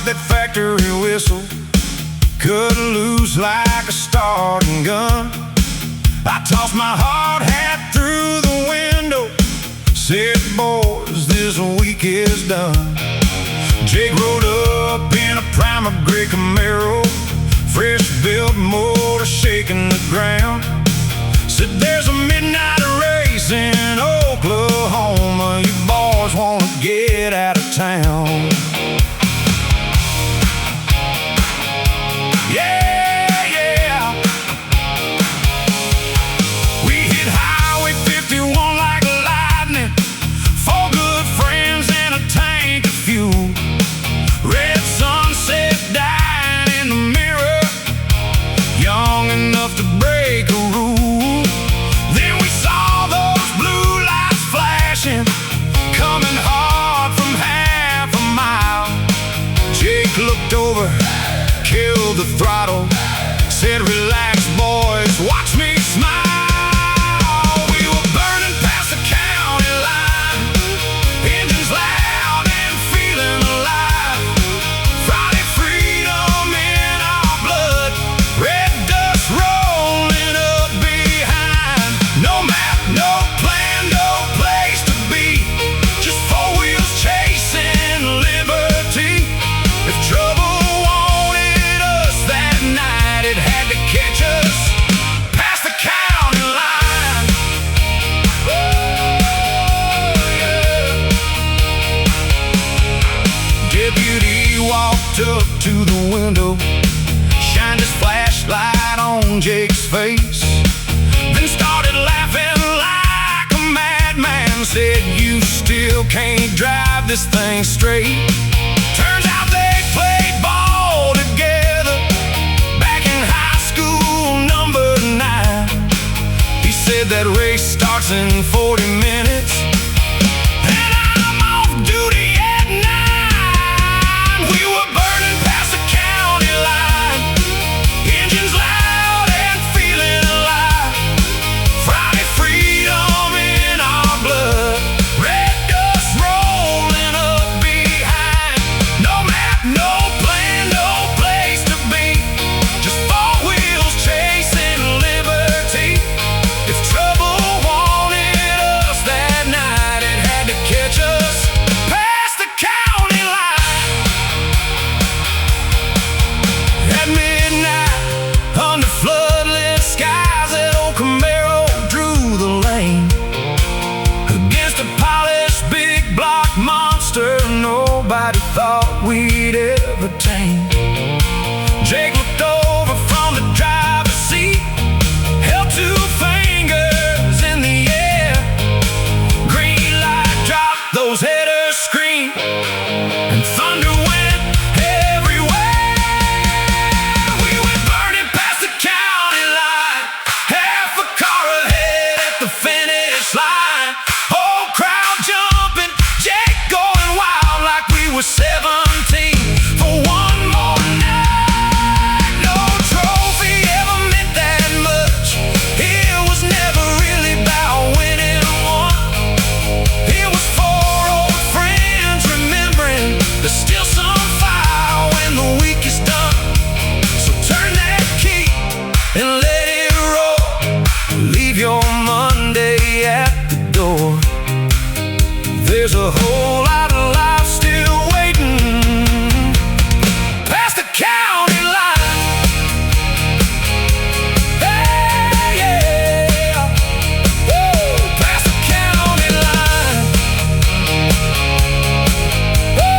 That factory whistle could lose like a starting gun. I tossed my hard hat through the window, said, boys, this week is done. Jake rode up in a primer gray Camaro, fresh built motor shaking the ground. Said there's a midnight race in Oklahoma, you boys wanna get out of town. Looked over, killed the throttle, said, relax, boys, watch me smile. We were burning past the county line, engines loud and feeling alive. Friday freedom in our blood, red dust rolling up behind. No map, no plan, no place to be, just four wheels chasing. walked up to the window, shined his flashlight on Jake's face, then started laughing like a madman. Said, "You still can't drive this thing straight." Turns out they played ball together back in high school number 9. He said that race starts in 40 minutes, and I'm off duty at 9. We were burning past the county line, engines loud and feeling alive. Friday freedom in our blood, red dust rolling up behind. No map, no plan, no place to be, just four wheels chasing liberty. If trouble wanted us that night, it had to catch us past the county line. At midnight, under floodlit skies, that old Camaro drew the lane against a polished big block monster nobody thought we'd ever tame. Jake looked over from the driver's seat, held 2 fingers in the air. Green light dropped, those headers screamed, and thunder went everywhere. We went burning past the county line, half a car ahead at the finish line. Whole crowd jumping, Jake going wild like we were 17 for one more night. No trophy ever meant that much. It was never really about winning one. It was 4 old friends remembering there's still some fire when the week is done. So turn that key and let it roll. Leave your Monday at the door. There's a whole lot of life still waiting past the county line. Hey, yeah. Woo, past the county line. Woo.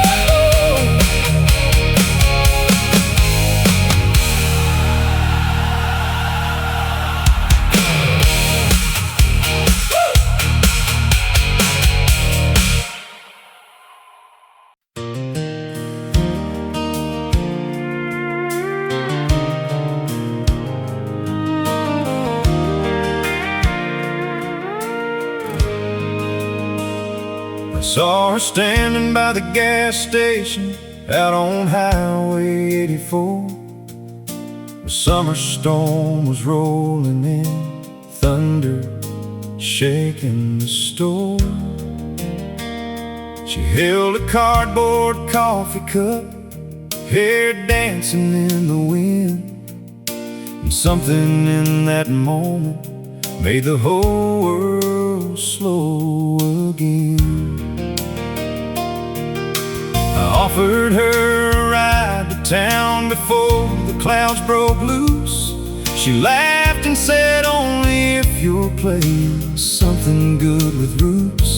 I saw her standing by the gas station out on Highway 84. The summer storm was rolling in, thunder shaking the store. She held a cardboard coffee cup, hair dancing in the wind, and something in that moment made the whole world slow again. I offered her a ride to town before the clouds broke loose. She laughed and said, "Only if you're playing something good with roots."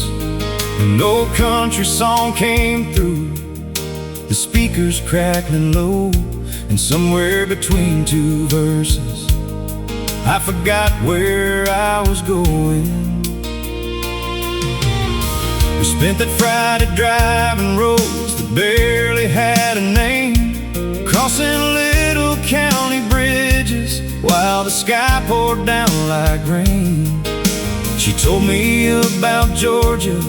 An old country song came through, the speakers crackling low, and somewhere between 2 verses I forgot where I was going. We spent that Friday driving roads that barely had a name, crossing little county bridges while the sky poured down like rain. She told me about Georgia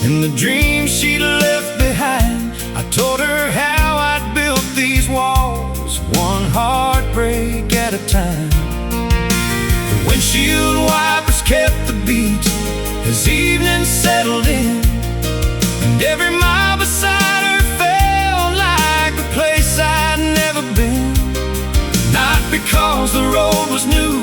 and the dreams she'd left behind. I told her how I'd built these walls, one heartbreak at a time. The windshield wipers kept the beat as evening settled in, and every mile beside her felt like a place I'd never been. Not because the road was new,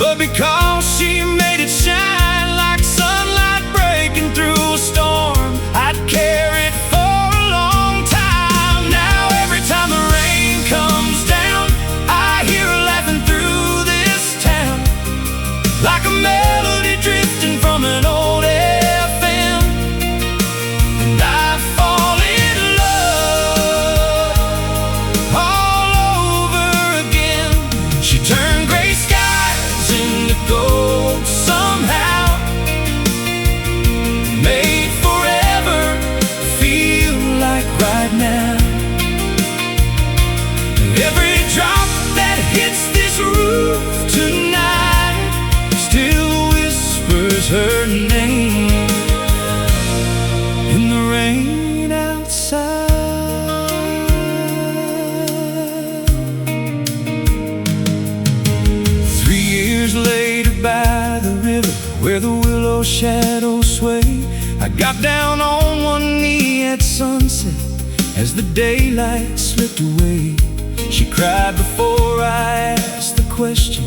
but because she made it shine like sunlight breaking through a storm. I'd carry it for a long time. Now every time the rain comes down, I hear her laughing through this town, like a melody drifting from an old FM. And I fall in love shadows sway. I got down on one knee at sunset as the daylight slipped away. She cried before I asked the question,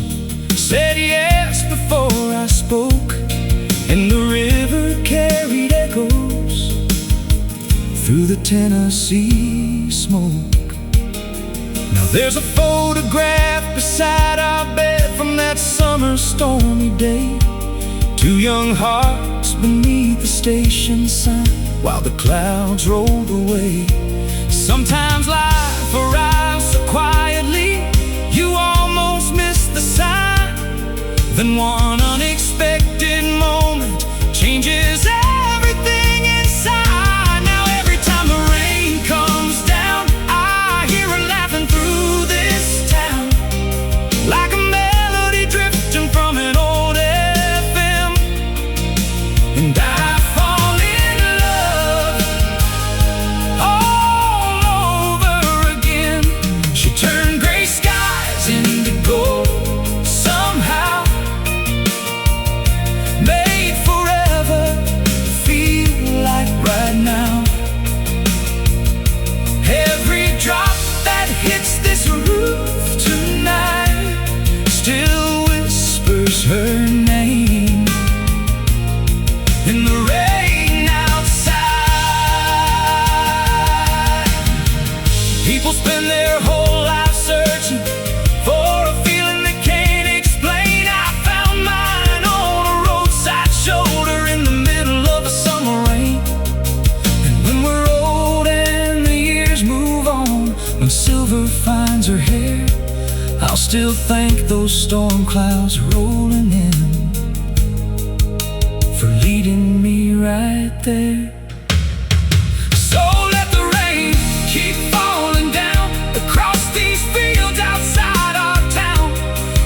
said yes before I spoke, and the river carried echoes through the Tennessee smoke. Now there's a photograph beside our bed from that summer stormy day. Two young hearts beneath the station sign while the clouds rolled away. Sometimes life arrives so quietly you almost miss the sign. Then one unexpected moment changes everything inside. Now every time the rain comes down, I hear her laughing through this town, like a melody drifting from an old FM. And I fall in love all over again. She turned gray skies into gold somehow, made forever feel like right now. Every drop that hits this roof tonight still whispers her name in the rain outside. People spend their whole life searching for a feeling they can't explain. I found mine on a roadside shoulder in the middle of a summer rain. And when we're old and the years move on, when silver finds her hair, I'll still thank those storm clouds rolling in for leading me right there. So let the rain keep falling down across these fields outside our town.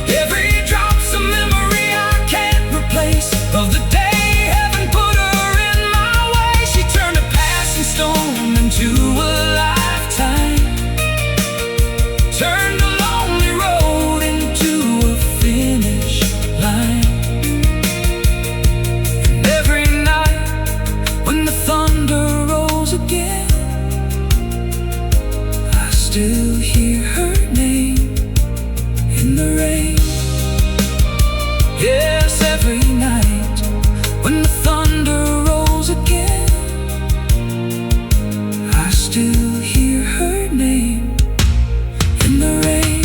Every drop's a memory I can't replace of the day heaven put her in my way. She turned a passing storm into a lifetime, turned a lonely road into a finish line. And every night when the thunder rolls again, I still hear her name in the rain. Yes, every night when the thunder rolls again, I still hear her name in the rain.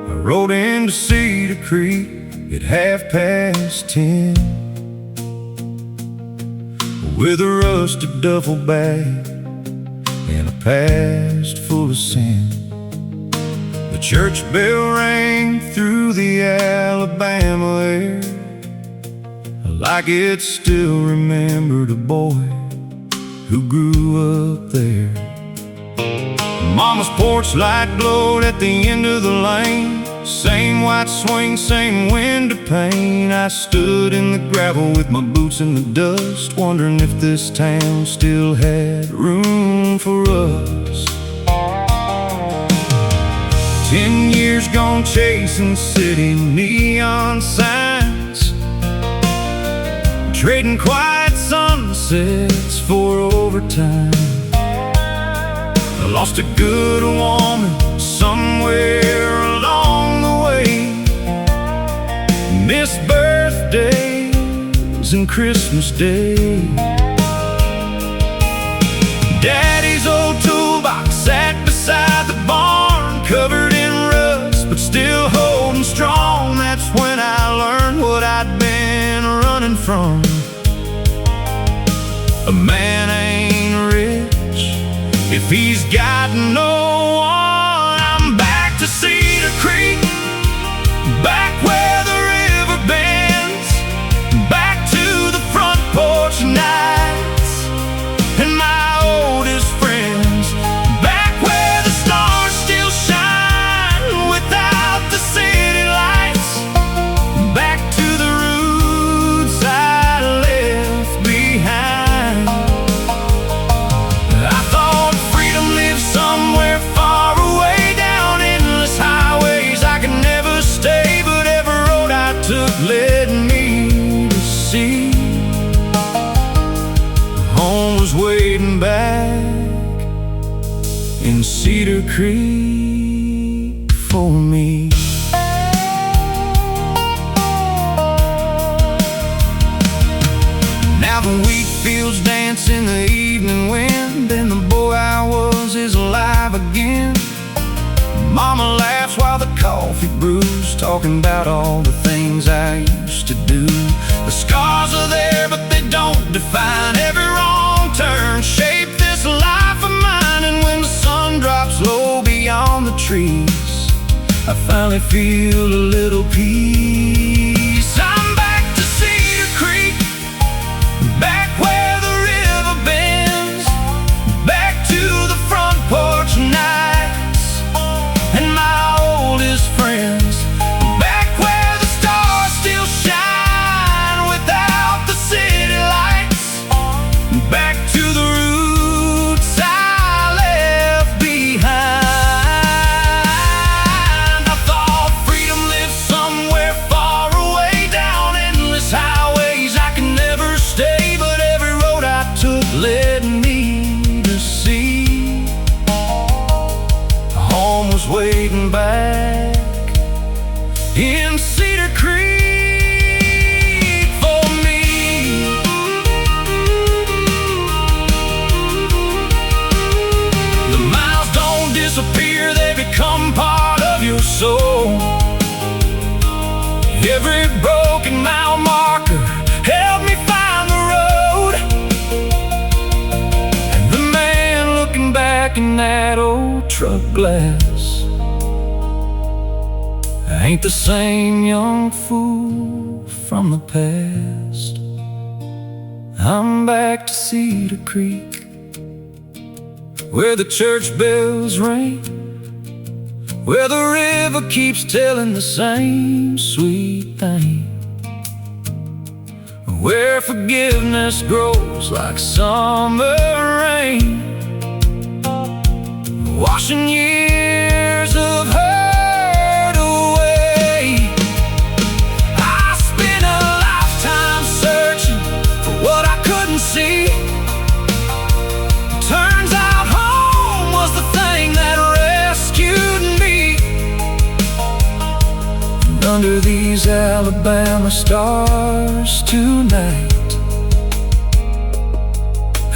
I rode into Cedar Creek at 10:30 with a rusted duffel bag and a past full of sin. The church bell rang through the Alabama air, like it still remembered a boy who grew up there. Mama's porch light glowed at the end of the lane, same white swing, same window pane. I stood in the gravel with my boots in the dust, wondering if this town still had room for us. 10 years gone chasing city neon signs, trading quiet sunsets for overtime. I lost a good woman somewhere along the way, missed birthdays and Christmas Day. Daddy's old toolbox sat beside the barn, covered in rust but still holding strong. That's when I learned what I'd been running from. A man ain't rich if he's got no one. I'm back to Cedar Creek, back where the river bends, back to the front porch nights and my oldest friends, me. Now the wheat fields dance in the evening wind, and the boy I was is alive again. Mama laughs while the coffee brews, talking about all the things I used to do. The scars are there, but they don't define. Every wrong turn shaped this life of mine. And when the sun drops low beyond the trees, I finally feel a little peace. I'm back to Cedar Creek, back where the river bends, back to the front porch nights and my oldest friends, back where the stars still shine without the city lights, back to the roots I left behind. I thought freedom lived somewhere far away, down endless highways I could never stay, but every road I took led me to see home was waiting back in Cedar Creek for me. The miles don't disappear, they become part of your soul. Every broken mile marker helped me find the road, and the man looking back in that old truck glass ain't the same young fool from the past. I'm back to Cedar Creek, where the church bells ring, where the river keeps telling the same sweet thing, where forgiveness grows like summer rain, washing years of hurt away. I spent a lifetime searching for what I couldn't see. Turns out home was the thing that rescued me. And under these Alabama stars tonight,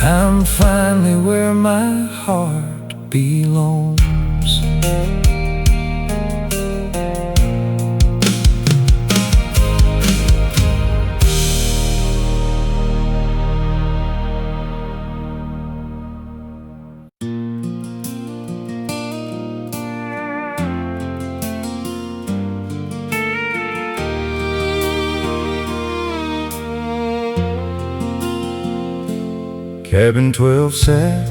I'm finally where my heart belongs. Cabin 12 sat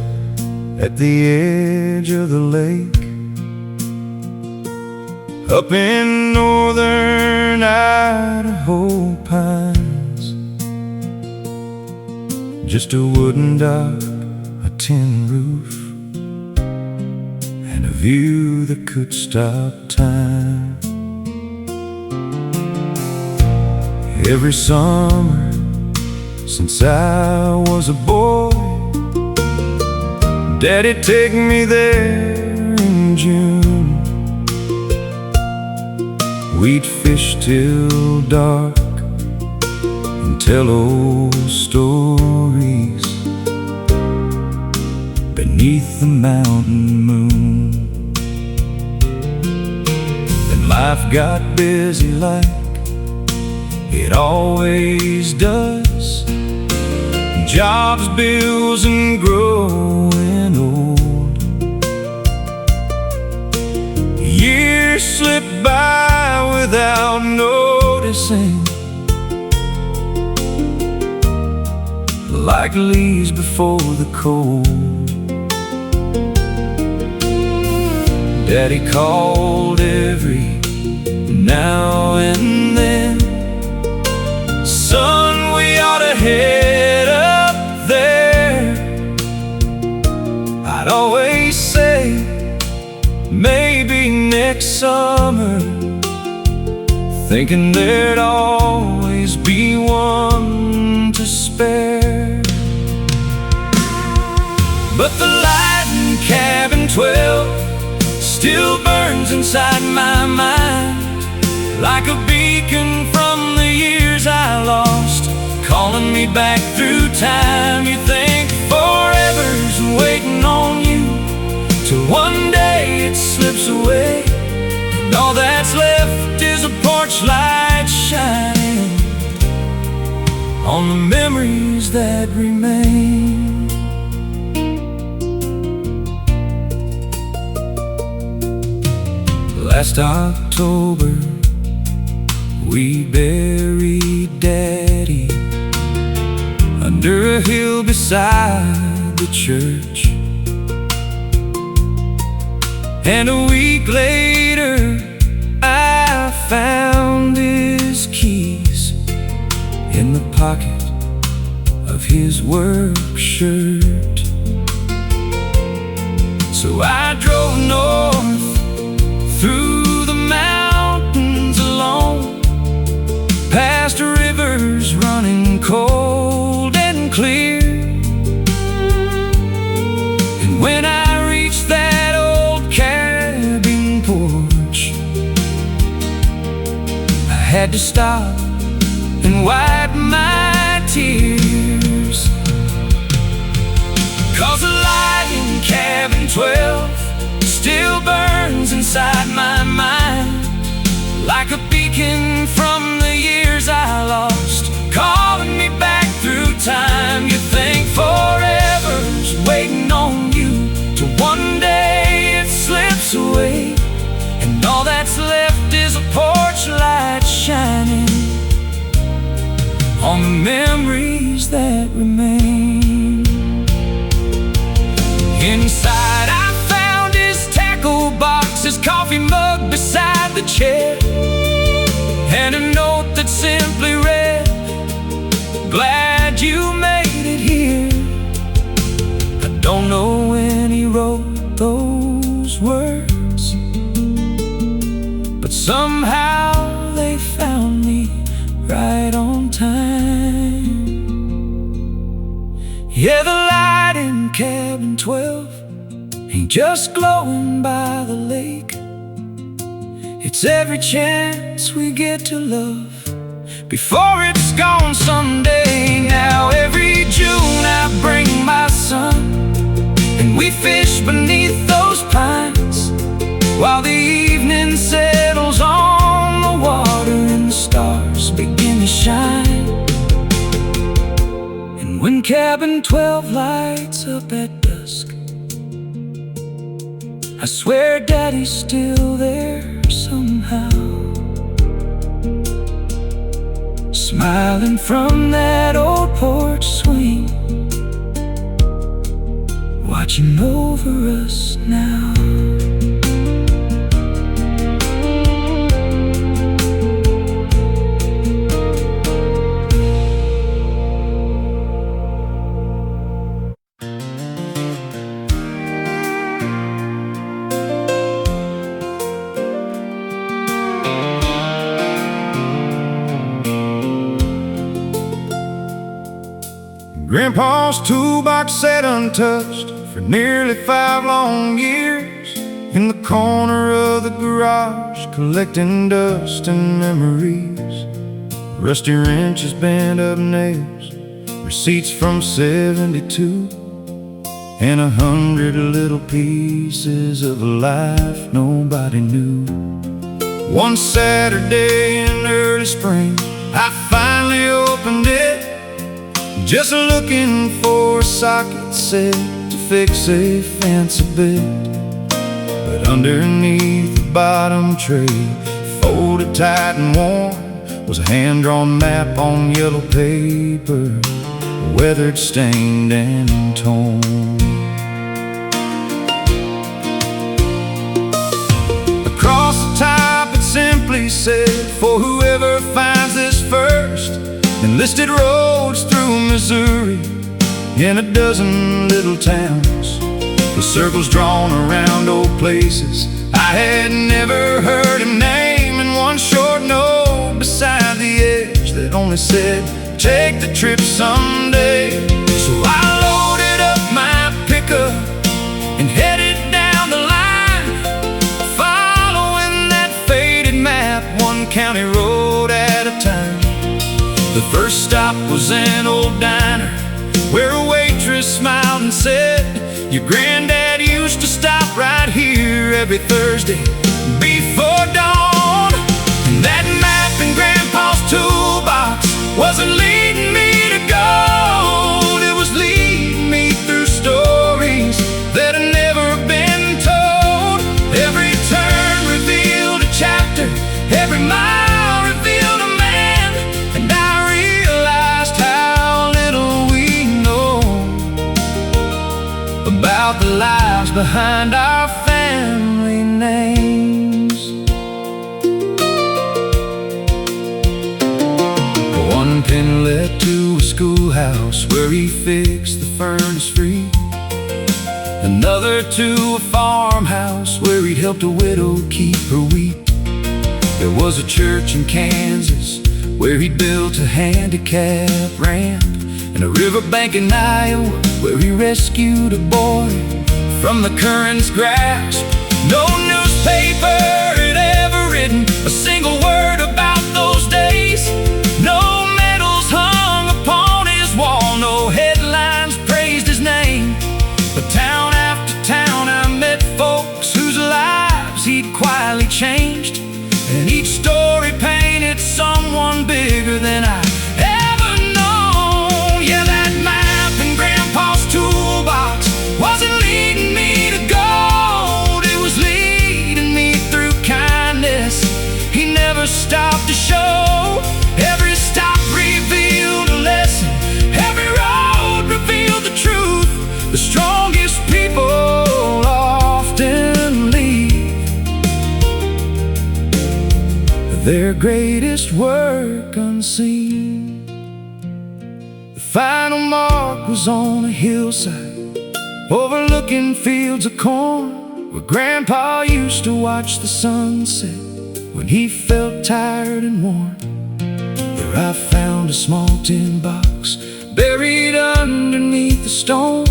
at the edge of the lake, up in northern Idaho pines. Just a wooden dock, a tin roof, and a view that could stop time. Every summer since I was a boy, Daddy'd take me there in June. We'd fish till dark and tell old stories beneath the mountain moon. Then life got busy like it always does. Jobs, bills, and growing old. Years slip by without noticing, like leaves before the cold. Daddy called every now and then, son, we ought to head up there. I'd always say, maybe next summer, thinking there'd always be one to spare. But the light in cabin 12 still burns inside my mind, like a beacon from the years I lost, calling me back through time. You think forever's waiting on you, till one day it slips away, and all that's left is a porch light shining on the memories that remain. Last October, we buried Daddy under a hill beside the church. And a week later, I found his keys in the pocket of his work shirt. So I drove north through the mountains alone, past rivers running cold and clear. And when I reached that old cabin porch, I had to stop and wipe my tears, 'cause the light in cabin 12 still burns inside my mind, like a beacon from the years I lost, calling me back through time. You think forever's waiting on you, till one day it slips away, and all that's left is a porch light shining on the memories that remain. Inside I found his tackle box, his coffee mug beside the chair, and a note that simply read, "Glad you made it here." I don't know when he wrote those words, but somehow they found me right on time. Yeah, the light in cabin 12 ain't just glowing by the lake, it's every chance we get to love before it's gone someday. Now every June I bring my son, and we fish beneath those pines, while the evening settles on the water and the stars begin to shine. And when cabin 12 lights up at dusk, I swear Daddy's still there somehow, smiling from that old porch swing, watching over us now. Grandpa's toolbox sat untouched for nearly 5 long years, in the corner of the garage, collecting dust and memories. Rusty wrenches, bent up nails, receipts from '72, and 100 little pieces of a life nobody knew. One Saturday in early spring, I finally opened it, just looking for a socket set to fix a fancy bed. But underneath the bottom tray, folded tight and warm, was a hand-drawn map on yellow paper, weathered, stained, and torn. Across the top it simply said, "For whoever finds this first," and listed roads through Missouri in a dozen little towns, with circles drawn around old places I had never heard him name, and one short note beside the edge that only said, "Take the trip someday." So I loaded up my pickup and headed down the line, county road at a time. The first stop was an old diner where a waitress smiled and said, "Your granddad used to stop right here every Thursday before dawn." And that map in Grandpa's toolbox wasn't leading me to gold. It was leading me through stories that had never been told. Every turn revealed a chapter, every mile revealed a man, and I realized how little we know about the lives behind our family names. One pin led to a schoolhouse where he fixed the furnace free. Another to a farmhouse where he'd helped a widow keep her wheat. There was a church in Kansas where he built a handicap ramp, and a riverbank in Iowa where he rescued a boy from the current's grasp. No newspaper had ever written a single word about those days. No medals hung upon his wall, no headlines praised his name. But town after town I met folks whose lives he'd quietly changed, and each story painted someone bigger than I ever known. Yeah, that map in Grandpa's toolbox wasn't leading me to gold. It was leading me through kindness he never stopped to show. Every stop revealed a lesson, every road revealed the truth. The strongest people often leave their greatest work unseen. The final mark was on a hillside overlooking fields of corn, where Grandpa used to watch the sunset when he felt tired and worn. There I found a small tin box buried underneath the stone.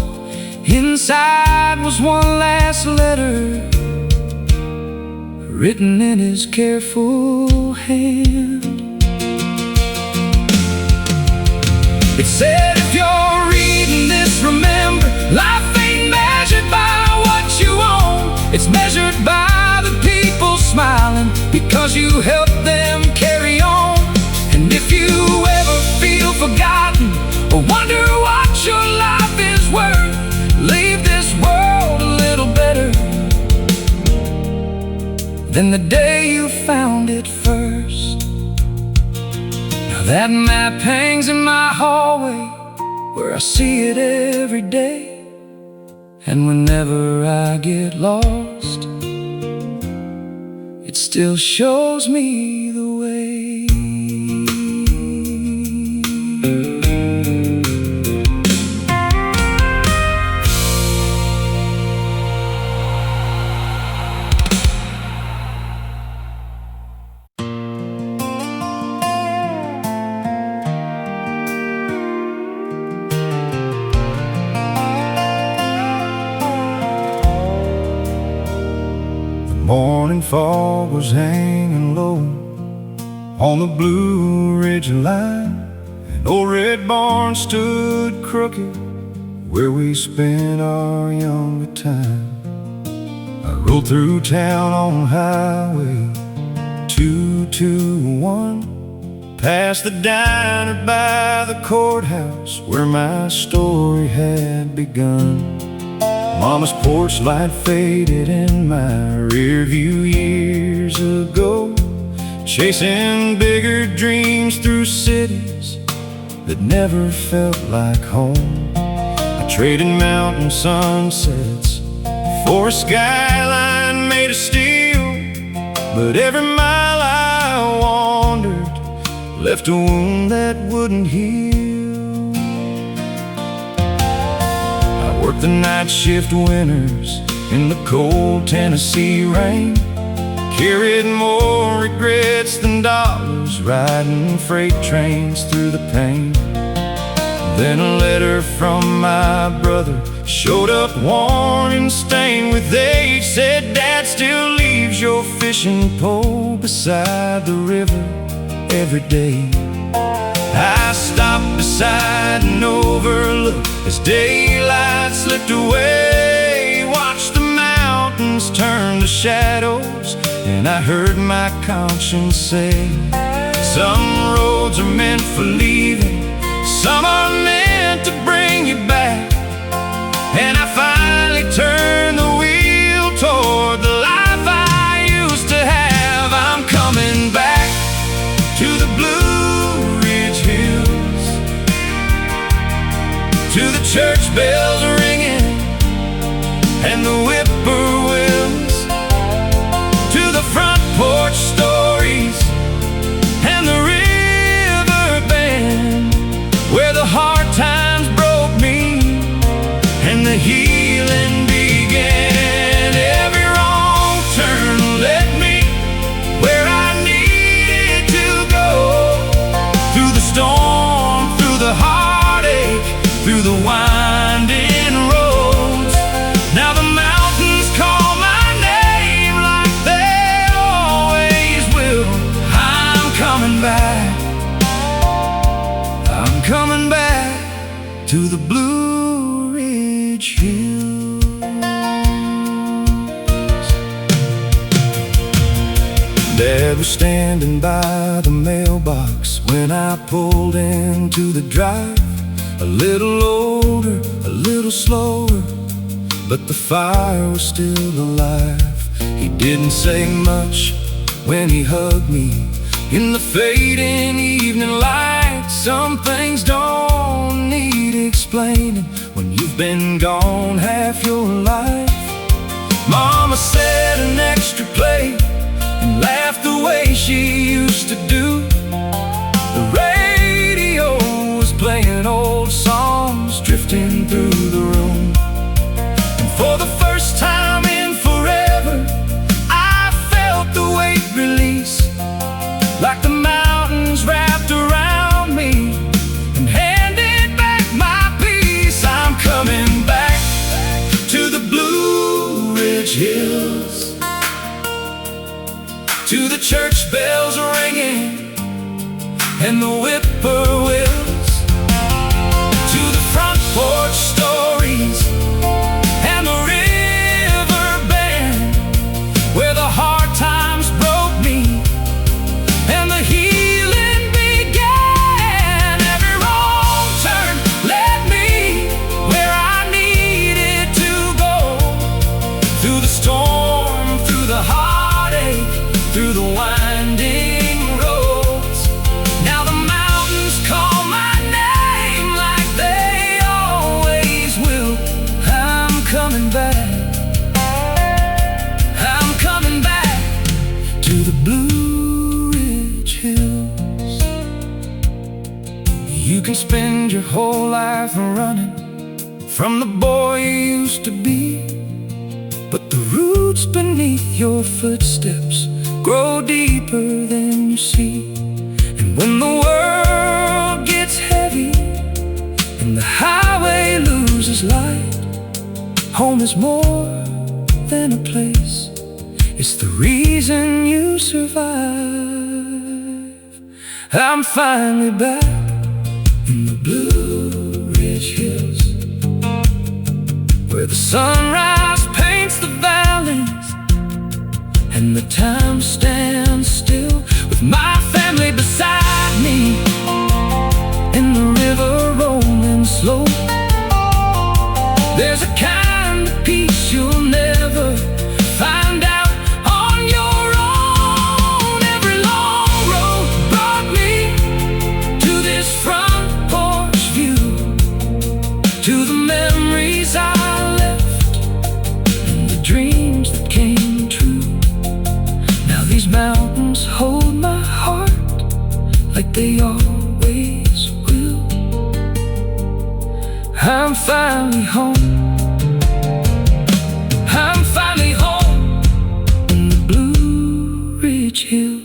Inside was one last letter written in his careful hand. It said, "If you're reading this, remember, life ain't measured by what you own. It's measured by the people smiling because you helped them carry on. And if you ever feel forgotten or wonder what your life is worth, leave this world a little better than the day you found it first." Now that map hangs in my hallway where I see it every day, and whenever I get lost, it still shows me the way. Morning fog was hanging low on the Blue Ridge line. An old red barn stood crooked where we spent our younger time. I rode through town on Highway 221, past the diner by the courthouse where my story had begun. Mama's porch light faded in my rear view years ago, chasing bigger dreams through cities that never felt like home. I traded mountain sunsets for a skyline made of steel, but every mile I wandered left a wound that wouldn't heal. Worked the night shift winters in the cold Tennessee rain, carried more regrets than dollars, riding freight trains through the pain. Then a letter from my brother showed up worn and stained with age, said, "Dad still leaves your fishing pole beside the river every day. I stopped beside an overlook as daylight slipped away. Watched the mountains turn to shadows, and I heard my conscience say, some roads are meant for leaving, some are meant to bring you back. And I finally turned the wheel toward the life I used to have. I'm coming back to the Blue Ridge Hills, to the church bells ringing and the whippoorwills, to the front porch stories and the river bend, where the hard times broke me and the healing began. Every wrong turn led me where I needed to go, through the storm, through the heartache, through the winding roads. Now the mountains call my name like they always will. I'm coming back, I'm coming back to the Blue Ridge Hills. Dad was standing by the mailbox when I pulled into the drive. A little older, a little slower, but the fire was still alive. He didn't say much when he hugged me in the fading evening light. Some things don't need explaining when you've been gone half your life. Mama said an extra plate and laughed the way she used to do. The radio was playing old songs drifting through the room. And for the first time in forever, I felt the weight release, like the mountains wrapped around me and handed back my peace. I'm coming back to the Blue Ridge Hills, to the church bells ringing and the whippoorwills, to the front porch stories and the river bend, where the hard times broke me and the healing began. Every wrong turn led me where I needed to go, through the storm, through the heartache, through the winding roads. Now the mountains call my name like they always will. I'm coming back, I'm coming back to the Blue Ridge Hills. You can spend your whole life running from the boy you used to be, but the roots beneath your footsteps grow deeper than you see. And when the world gets heavy and the highway loses light, home is more than a place, it's the reason you survive. I'm finally back in the Blue Ridge Hills, where the sunrise paints the valleys and the time stands still, with my family beside me and the river rolling slow. There's a kind of peace you'll never find out on your own. Every long road brought me to this front porch view, to the memories I left and the dreams that came true. Now these mountains hold my heart like they always will. I'm finally home, I'm finally home in the Blue Ridge Hills.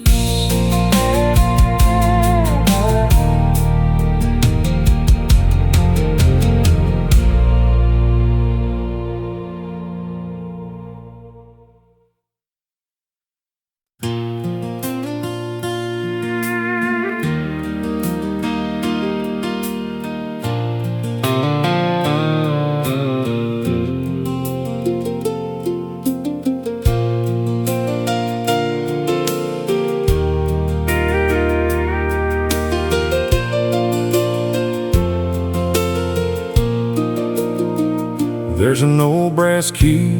There's an old brass key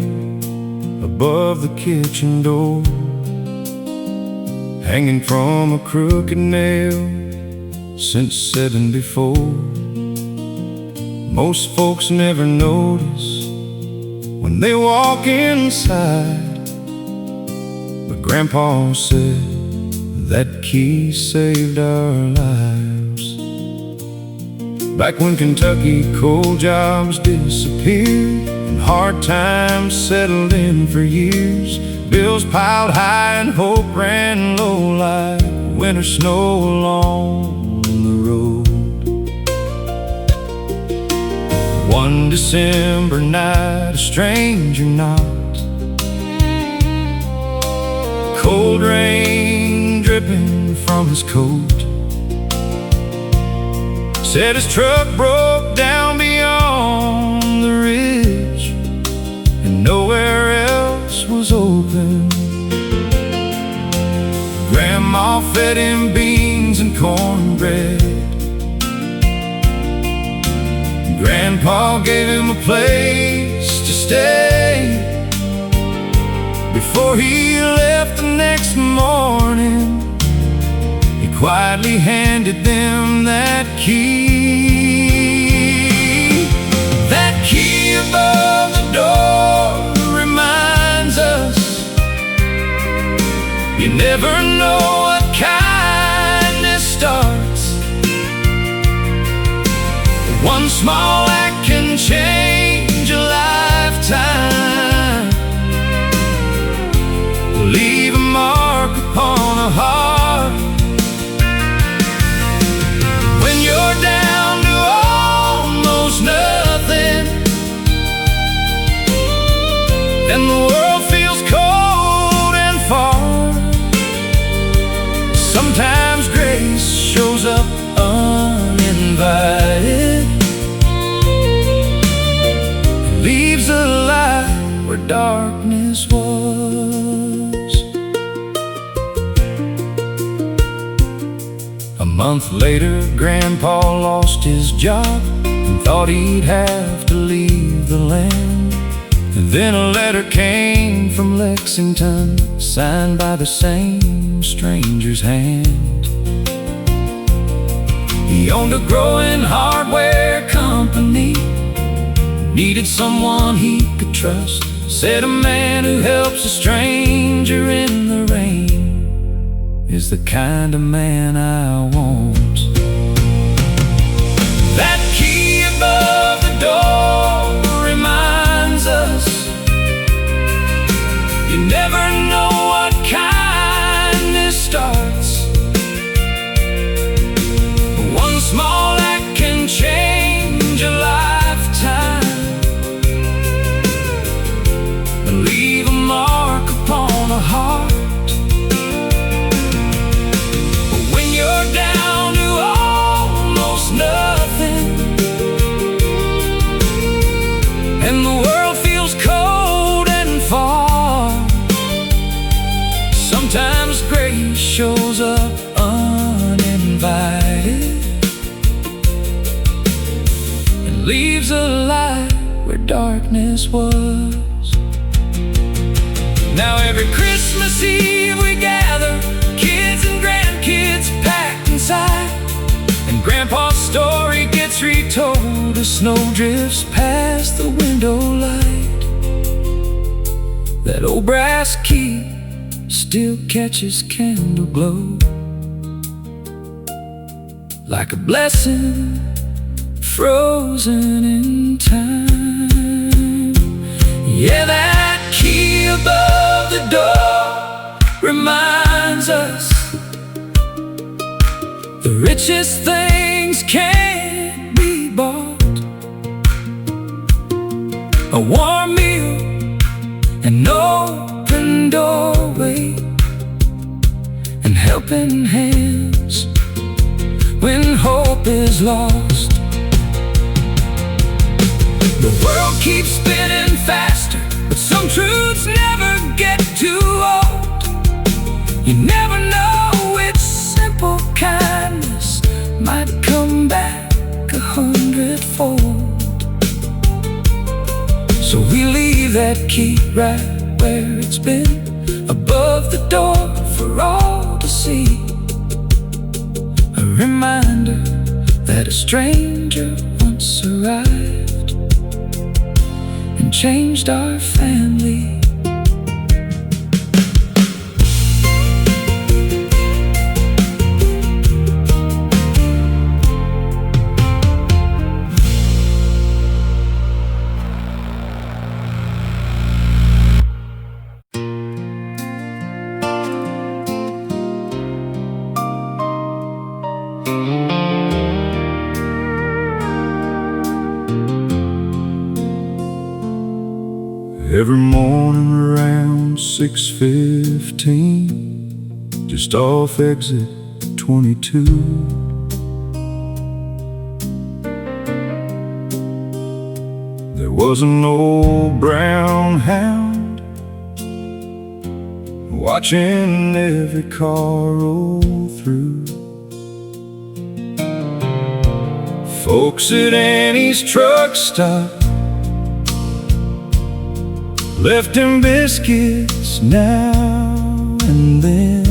above the kitchen door, hanging from a crooked nail since '74. Most folks never notice when they walk inside, but Grandpa said that key saved our lives. Back when Kentucky coal jobs disappeared and hard times settled in for years, bills piled high and hope ran low like winter snow along the road. One December night, a stranger knocked, cold rain dripping from his coat. Said his truck broke down beyond the ridge and nowhere else was open. Grandma fed him beans and cornbread. Grandpa gave him a place to stay. Before he left the next morning, he quietly handed them that key. That key above the door reminds us you never know what kindness starts. One small act can change a lifetime, leave a mark upon a heart. When you're down to almost nothing and the world feels cold and far, sometimes grace shows up uninvited, leaves a light where darkness was. A month later, Grandpa lost his job and thought he'd have to leave the land. And then a letter came from Lexington, signed by the same stranger's hand. He owned a growing hardware company, needed someone he could trust. Said a man who helps a stranger in the rain is the kind of man I want. That key above the door reminds us you never know what kindness starts. One small act can change a lifetime, leave a mark upon a heart. But when you're down to almost nothing and the world feels cold and far, sometimes grace shows up uninvited and leaves a light where darkness was. Now every Christmas Eve we gather, kids and grandkids packed inside, and Grandpa's story gets retold as snow drifts past the window light. That old brass key still catches candle glow, like a blessing frozen in time. Yeah, that key above the door reminds us the richest things can't be bought. A warm meal, an open doorway, and helping hands when hope is lost. The world keeps spinning faster, but some truths never get too old. You never know which simple kindness might come back 100-fold. that key right where it's been, above the door for all to see. A reminder that a stranger once arrived and changed our family. Every morning around 6:15, just off exit 22, there was an old brown hound watching every car roll through. Folks at Annie's truck stop left him biscuits now and then,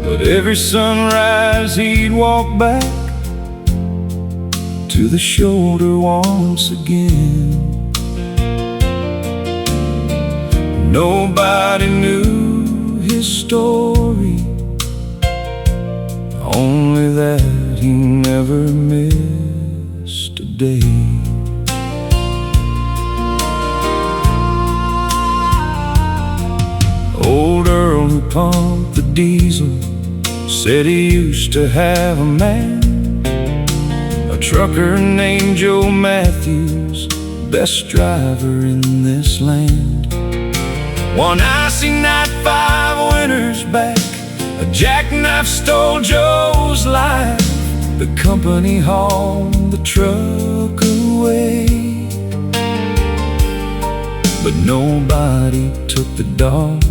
but every sunrise he'd walk back to the shoulder once again. Nobody knew his story, only that he never missed a day. Old Earl who pumped the diesel said he used to have a man, a trucker named Joe Matthews, best driver in this land. One icy night 5 winters back, a jackknife stole Joe's life. The company hauled the truck away, but nobody took the dog.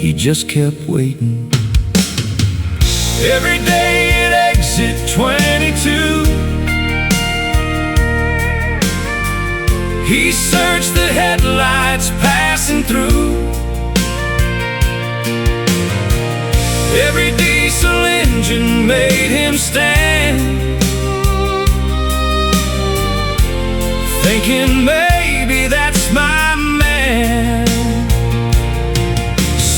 He just kept waiting. Every day at exit 22, he searched the headlights passing through. Every diesel engine made him stand, thinking maybe that's my man.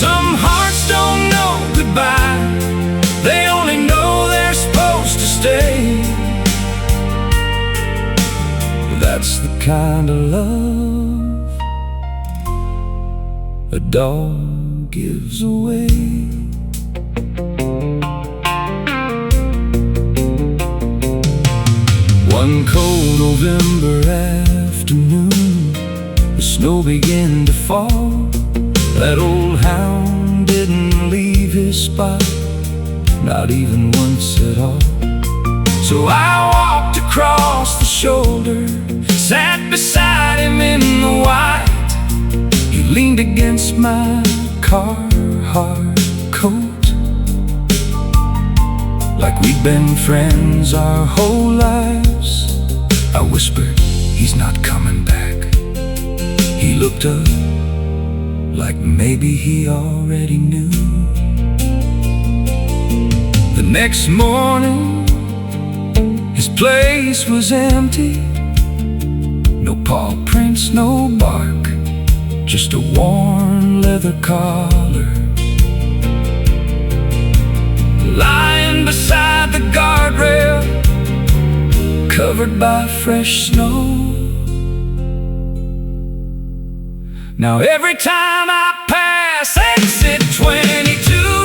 Some hearts don't know goodbye, they only know they're supposed to stay. That's the kind of love a dog gives away. One cold November afternoon, the snow began to fall. That old hound didn't leave his spot, not even once at all. So I walked across the shoulder, sat beside him in the white. He leaned against my Carhartt coat, like we'd been friends our whole lives. I whispered, "He's not coming back." He looked up like maybe he already knew. The next morning, his place was empty. No paw prints, no bark, just a worn leather collar lying beside the guardrail, covered by fresh snow. Now every time I pass exit 22,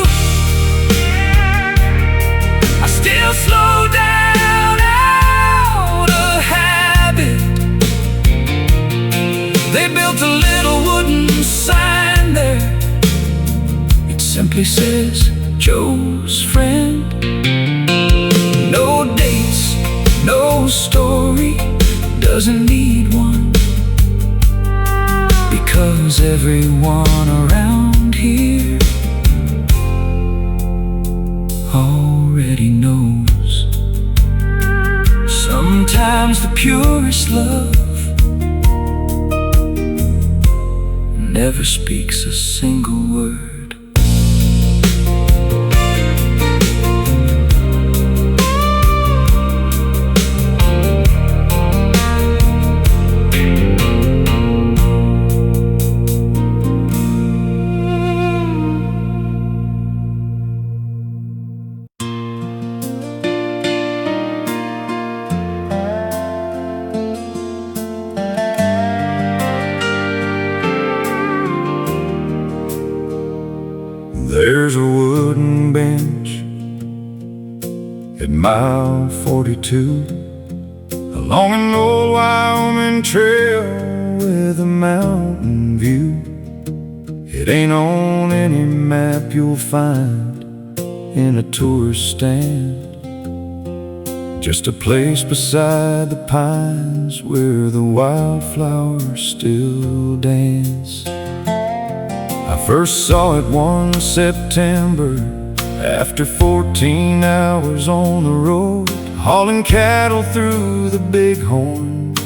I still slow down out of habit. They built a little wooden sign there. It simply says, "Joe's friend." No dates, no story, doesn't need one, because everyone around here already knows. Sometimes the pure purest love, never speaks a single word. There's a wooden bench at mile 42 along an old Wyoming trail with a mountain view. It ain't on any map you'll find in a tourist stand, just a place beside the pines where the wildflowers still dance. I first saw it one September after 14 hours on the road, hauling cattle through the bighorns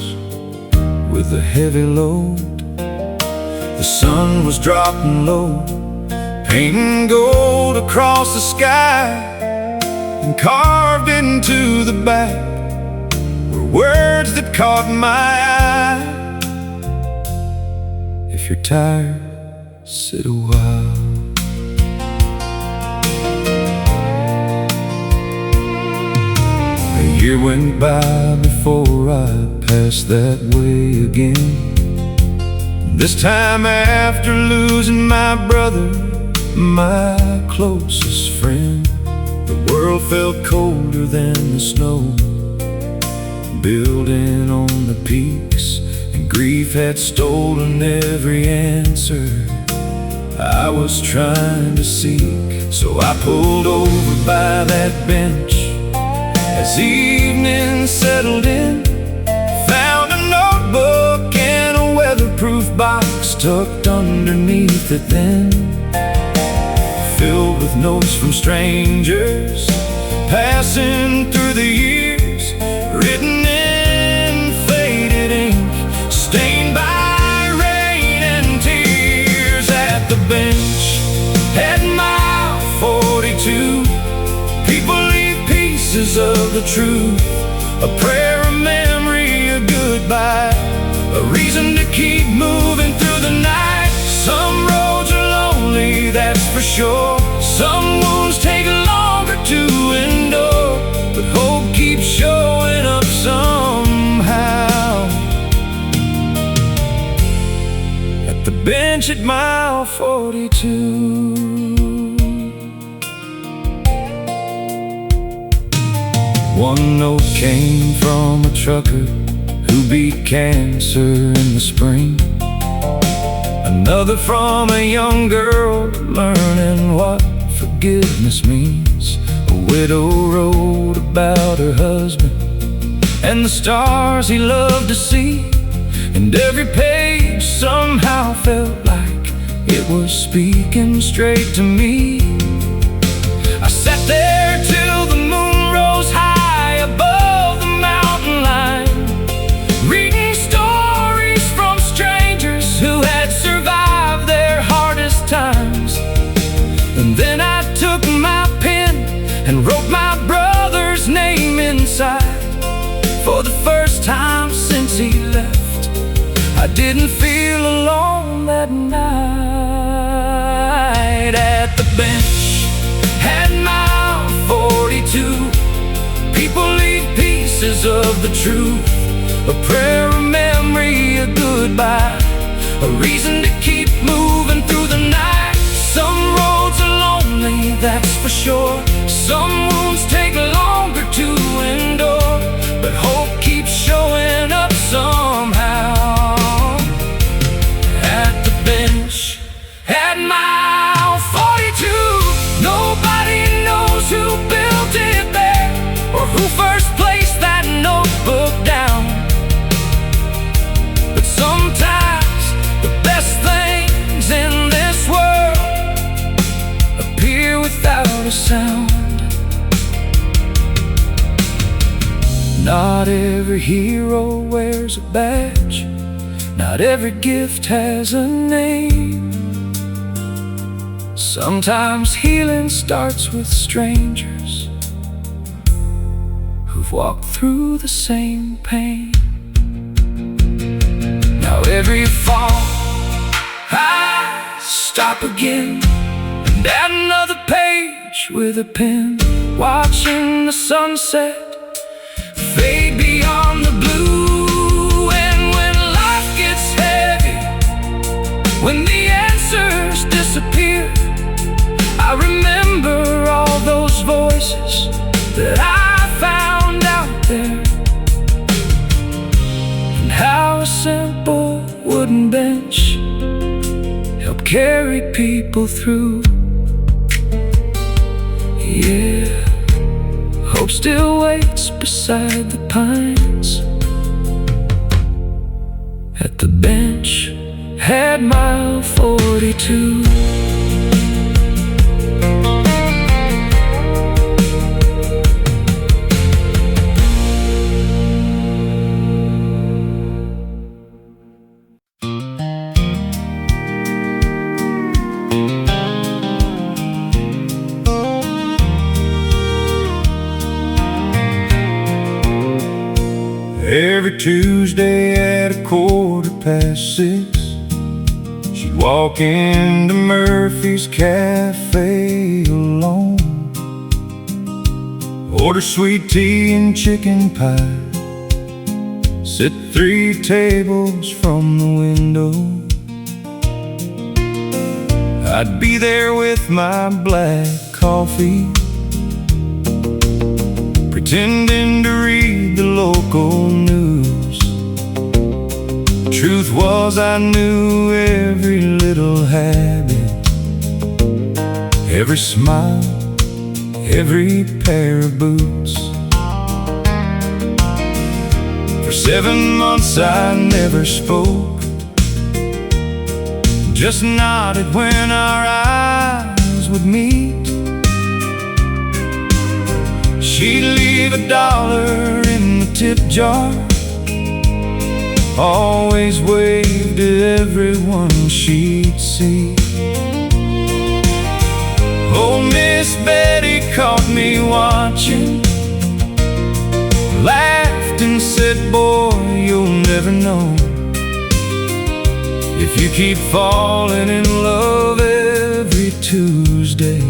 with a heavy load. The sun was dropping low, painting gold across the sky, and carved into the back were words that caught my eye. If you're tired, sit a while. A year went by before I passed that way again. This time after losing my brother, my closest friend. The world felt colder than the snow, building on the peaks, and grief had stolen every answer I was trying to seek. So I pulled over by that bench as evening settled in, found a notebook and a weatherproof box tucked underneath it then, filled with notes from strangers passing through the years, written in faded ink, stained by rain and tears. At the bench at mile 42, people leave pieces of the truth, a prayer, a memory, a goodbye, a reason to keep moving through the night. Some roads are lonely, that's for sure. Some wounds take longer to endure, but hope keeps showing up somehow. At the bench at mile 42. One note came from a trucker who beat cancer in the spring. Another from a young girl learning what forgiveness means. A widow wrote about her husband and the stars he loved to see, and every page somehow felt like it was speaking straight to me. I sat there till the moon rose high above the mountain line, reading stories from strangers who had survived their hardest times. And then I took my pen and wrote my brother's name inside. For the first time since he left, I didn't feel alone that night. At the bench at mile 42, people leave pieces of the truth, a prayer, a memory, a goodbye, a reason to keep moving through the night. Some roads are lonely, that's for sure. Some wounds take longer to endure, but hope keeps showing up somehow. At the bench at mile 42, nobody knows who built it there or who first placed that notebook down. But sometimes the best things in this world appear without a sound. Not every hero wears a badge, not every gift has a name. Sometimes healing starts with strangers who've walked through the same pain. Now every fall I stop again and add another page with a pen, watching the sunset fade beyond the blue. And when life gets heavy, when the answers disappear, I remember all those voices that I found out there, and how a simple wooden bench helped carry people through. Yeah, hope still waits beside the pines at the bench at mile 42. Every Tuesday at 6:15, she'd walk into Murphy's Cafe alone, order sweet tea and chicken pie, sit 3 tables from the window. I'd be there with my black coffee, pretending to read the local news. Truth was, I knew every little habit, every smile, every pair of boots. For 7 months I never spoke, just nodded when our eyes would meet. She'd leave $1 in the tip jar, always waved to everyone she'd see. Oh, Miss Betty caught me watching, laughed and said, boy, you'll never know if you keep falling in love every Tuesday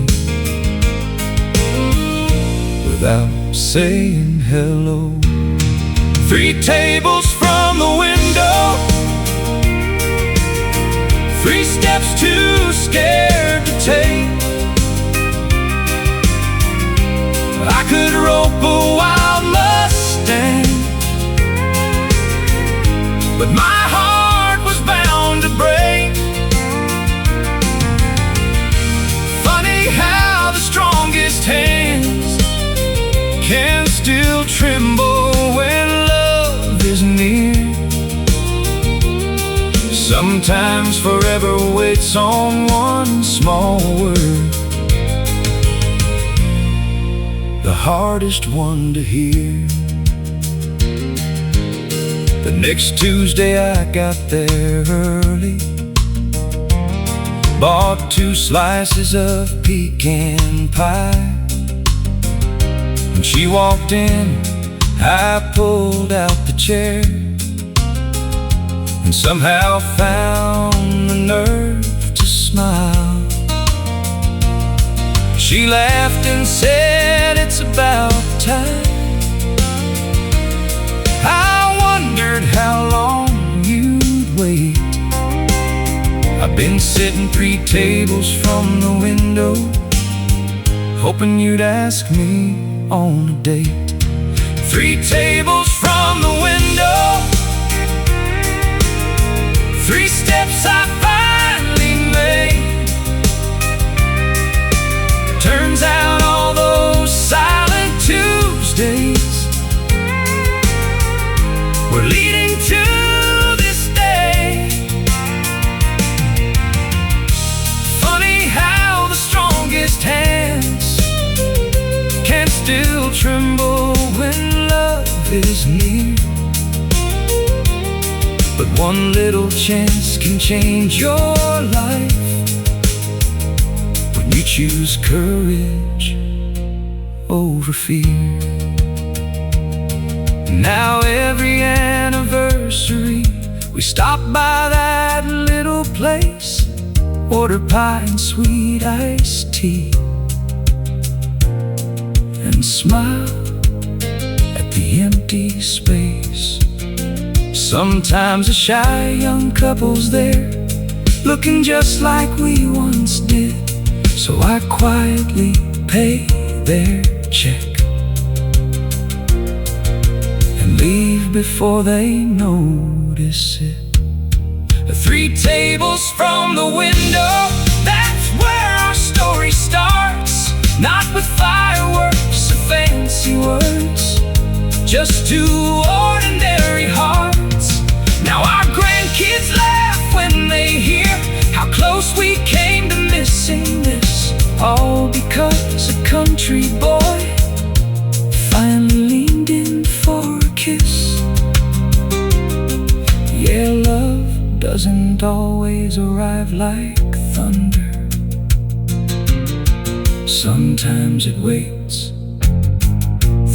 without saying hello. 3 tables from the window, 3 steps too scared to take. I could rope a wild Mustang, but my heart was bound to break. Funny how the strongest hands can still tremble when love is near. Sometimes forever waits on one small word, the hardest one to hear. The next Tuesday I got there early, bought 2 slices of pecan pie. When she walked in, I pulled out the chair and somehow found the nerve to smile. She laughed and said, it's about time. I wondered how long you'd wait. I've been sitting 3 tables from the window, hoping you'd ask me on a date. 3 tables from the window, 3 steps I finally made. Turns out all those silent Tuesdays were leading to this day. Funny how the strongest hands can still tremble when love is near, but one little chance can change your life when you choose courage over fear. Now every anniversary we stop by that little place, order pie and sweet iced tea, and smile at the empty space. Sometimes a shy young couple's there, looking just like we once did, so I quietly pay their check and leave before they notice it. 3 tables from the window, that's where our story starts. Not with fireworks or fancy words, just 2 ordinary hearts. Now our grandkids laugh when they hear how close we came to missing this, all because a country boy finally leaned in for a kiss. Yeah, love doesn't always arrive like thunder. Sometimes it waits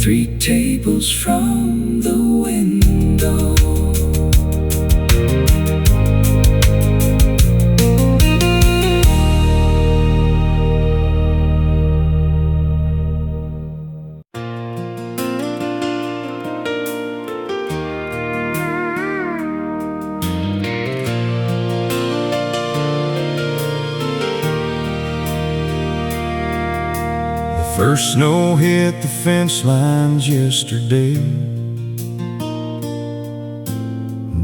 3 tables from the window. First snow hit the fence lines yesterday,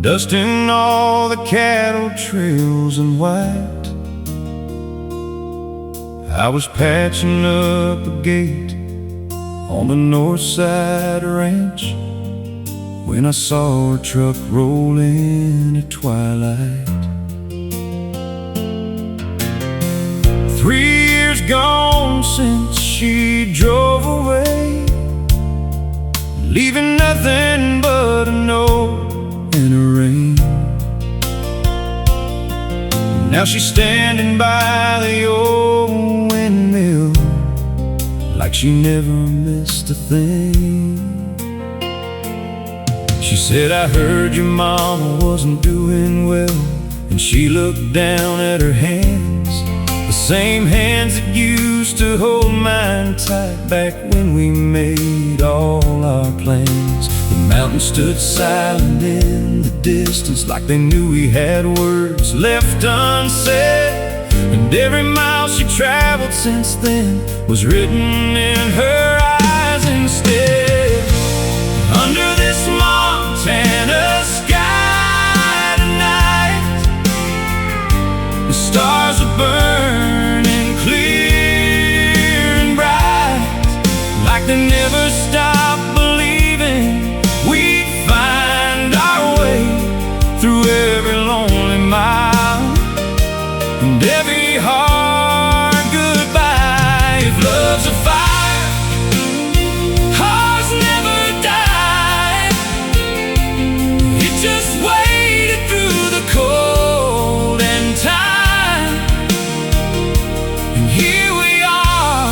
dusting all the cattle trails in white. I was patching up a gate on the north side ranch when I saw her truck roll in at twilight. 3 years gone since she drove away, leaving nothing but a note and a rain. Now she's standing by the old windmill like she never missed a thing. She said, I heard your mama wasn't doing well, and she looked down at her hands, the same hands that used to hold mine tight back when we made all our plans. The mountains stood silent in the distance, like they knew we had words left unsaid. And every mile she traveled since then was written in her eyes instead. Under this Montana sky tonight, the stars are burning clear and bright, like they never stopped believing we'd find our way through every lonely mile and every hard goodbye. If love's a fire, hearts never die. It just waited through the cold and time, and here we are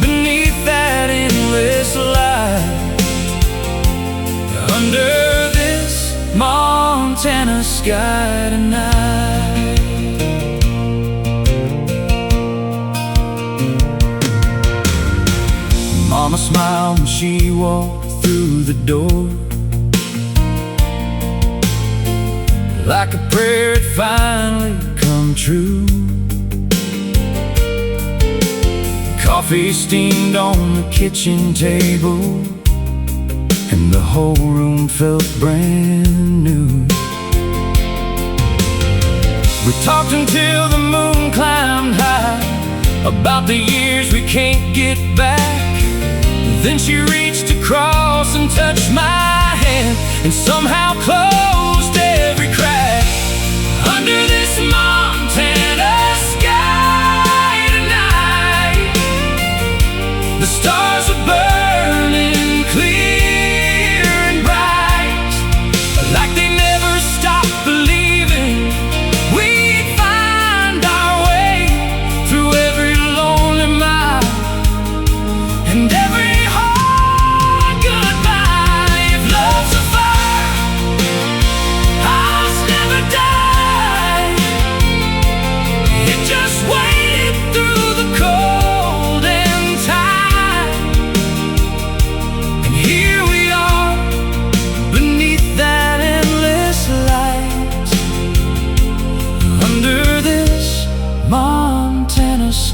beneath that endless light, under this Montana sky tonight. Mama smiled when she walked through the door, like a prayer had finally come true. Coffee steamed on the kitchen table, and the whole room felt brand new. We talked until the moon climbed high, about the years we can't get back. Then she reached across and touched my hand, and somehow closed every crack. Under this Montana sky tonight, the stars are burning clear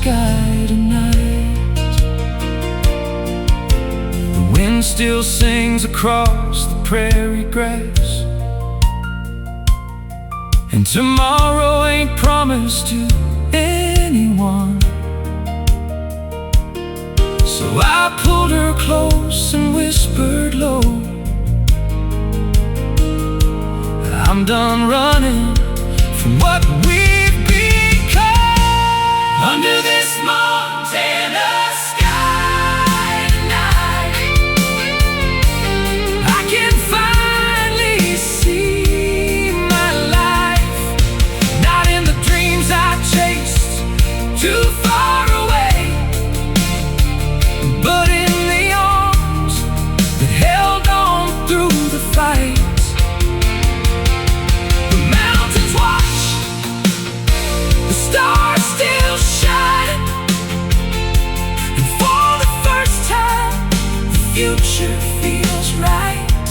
sky tonight. The wind still sings across the prairie grass, and tomorrow ain't promised to anyone. So I pulled her close and whispered low, I'm done running from what we've become. Under this Montana sky tonight, I can finally see my life, not in the dreams I chased too far away, but in the arms that held on through the fight. The mountains watch, the stars still shine, and for the first time, the future feels right.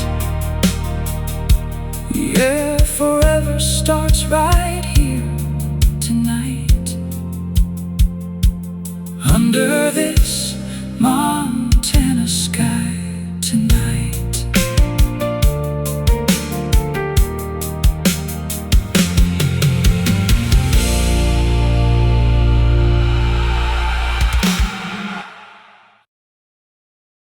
Yeah, forever starts right here tonight. Under this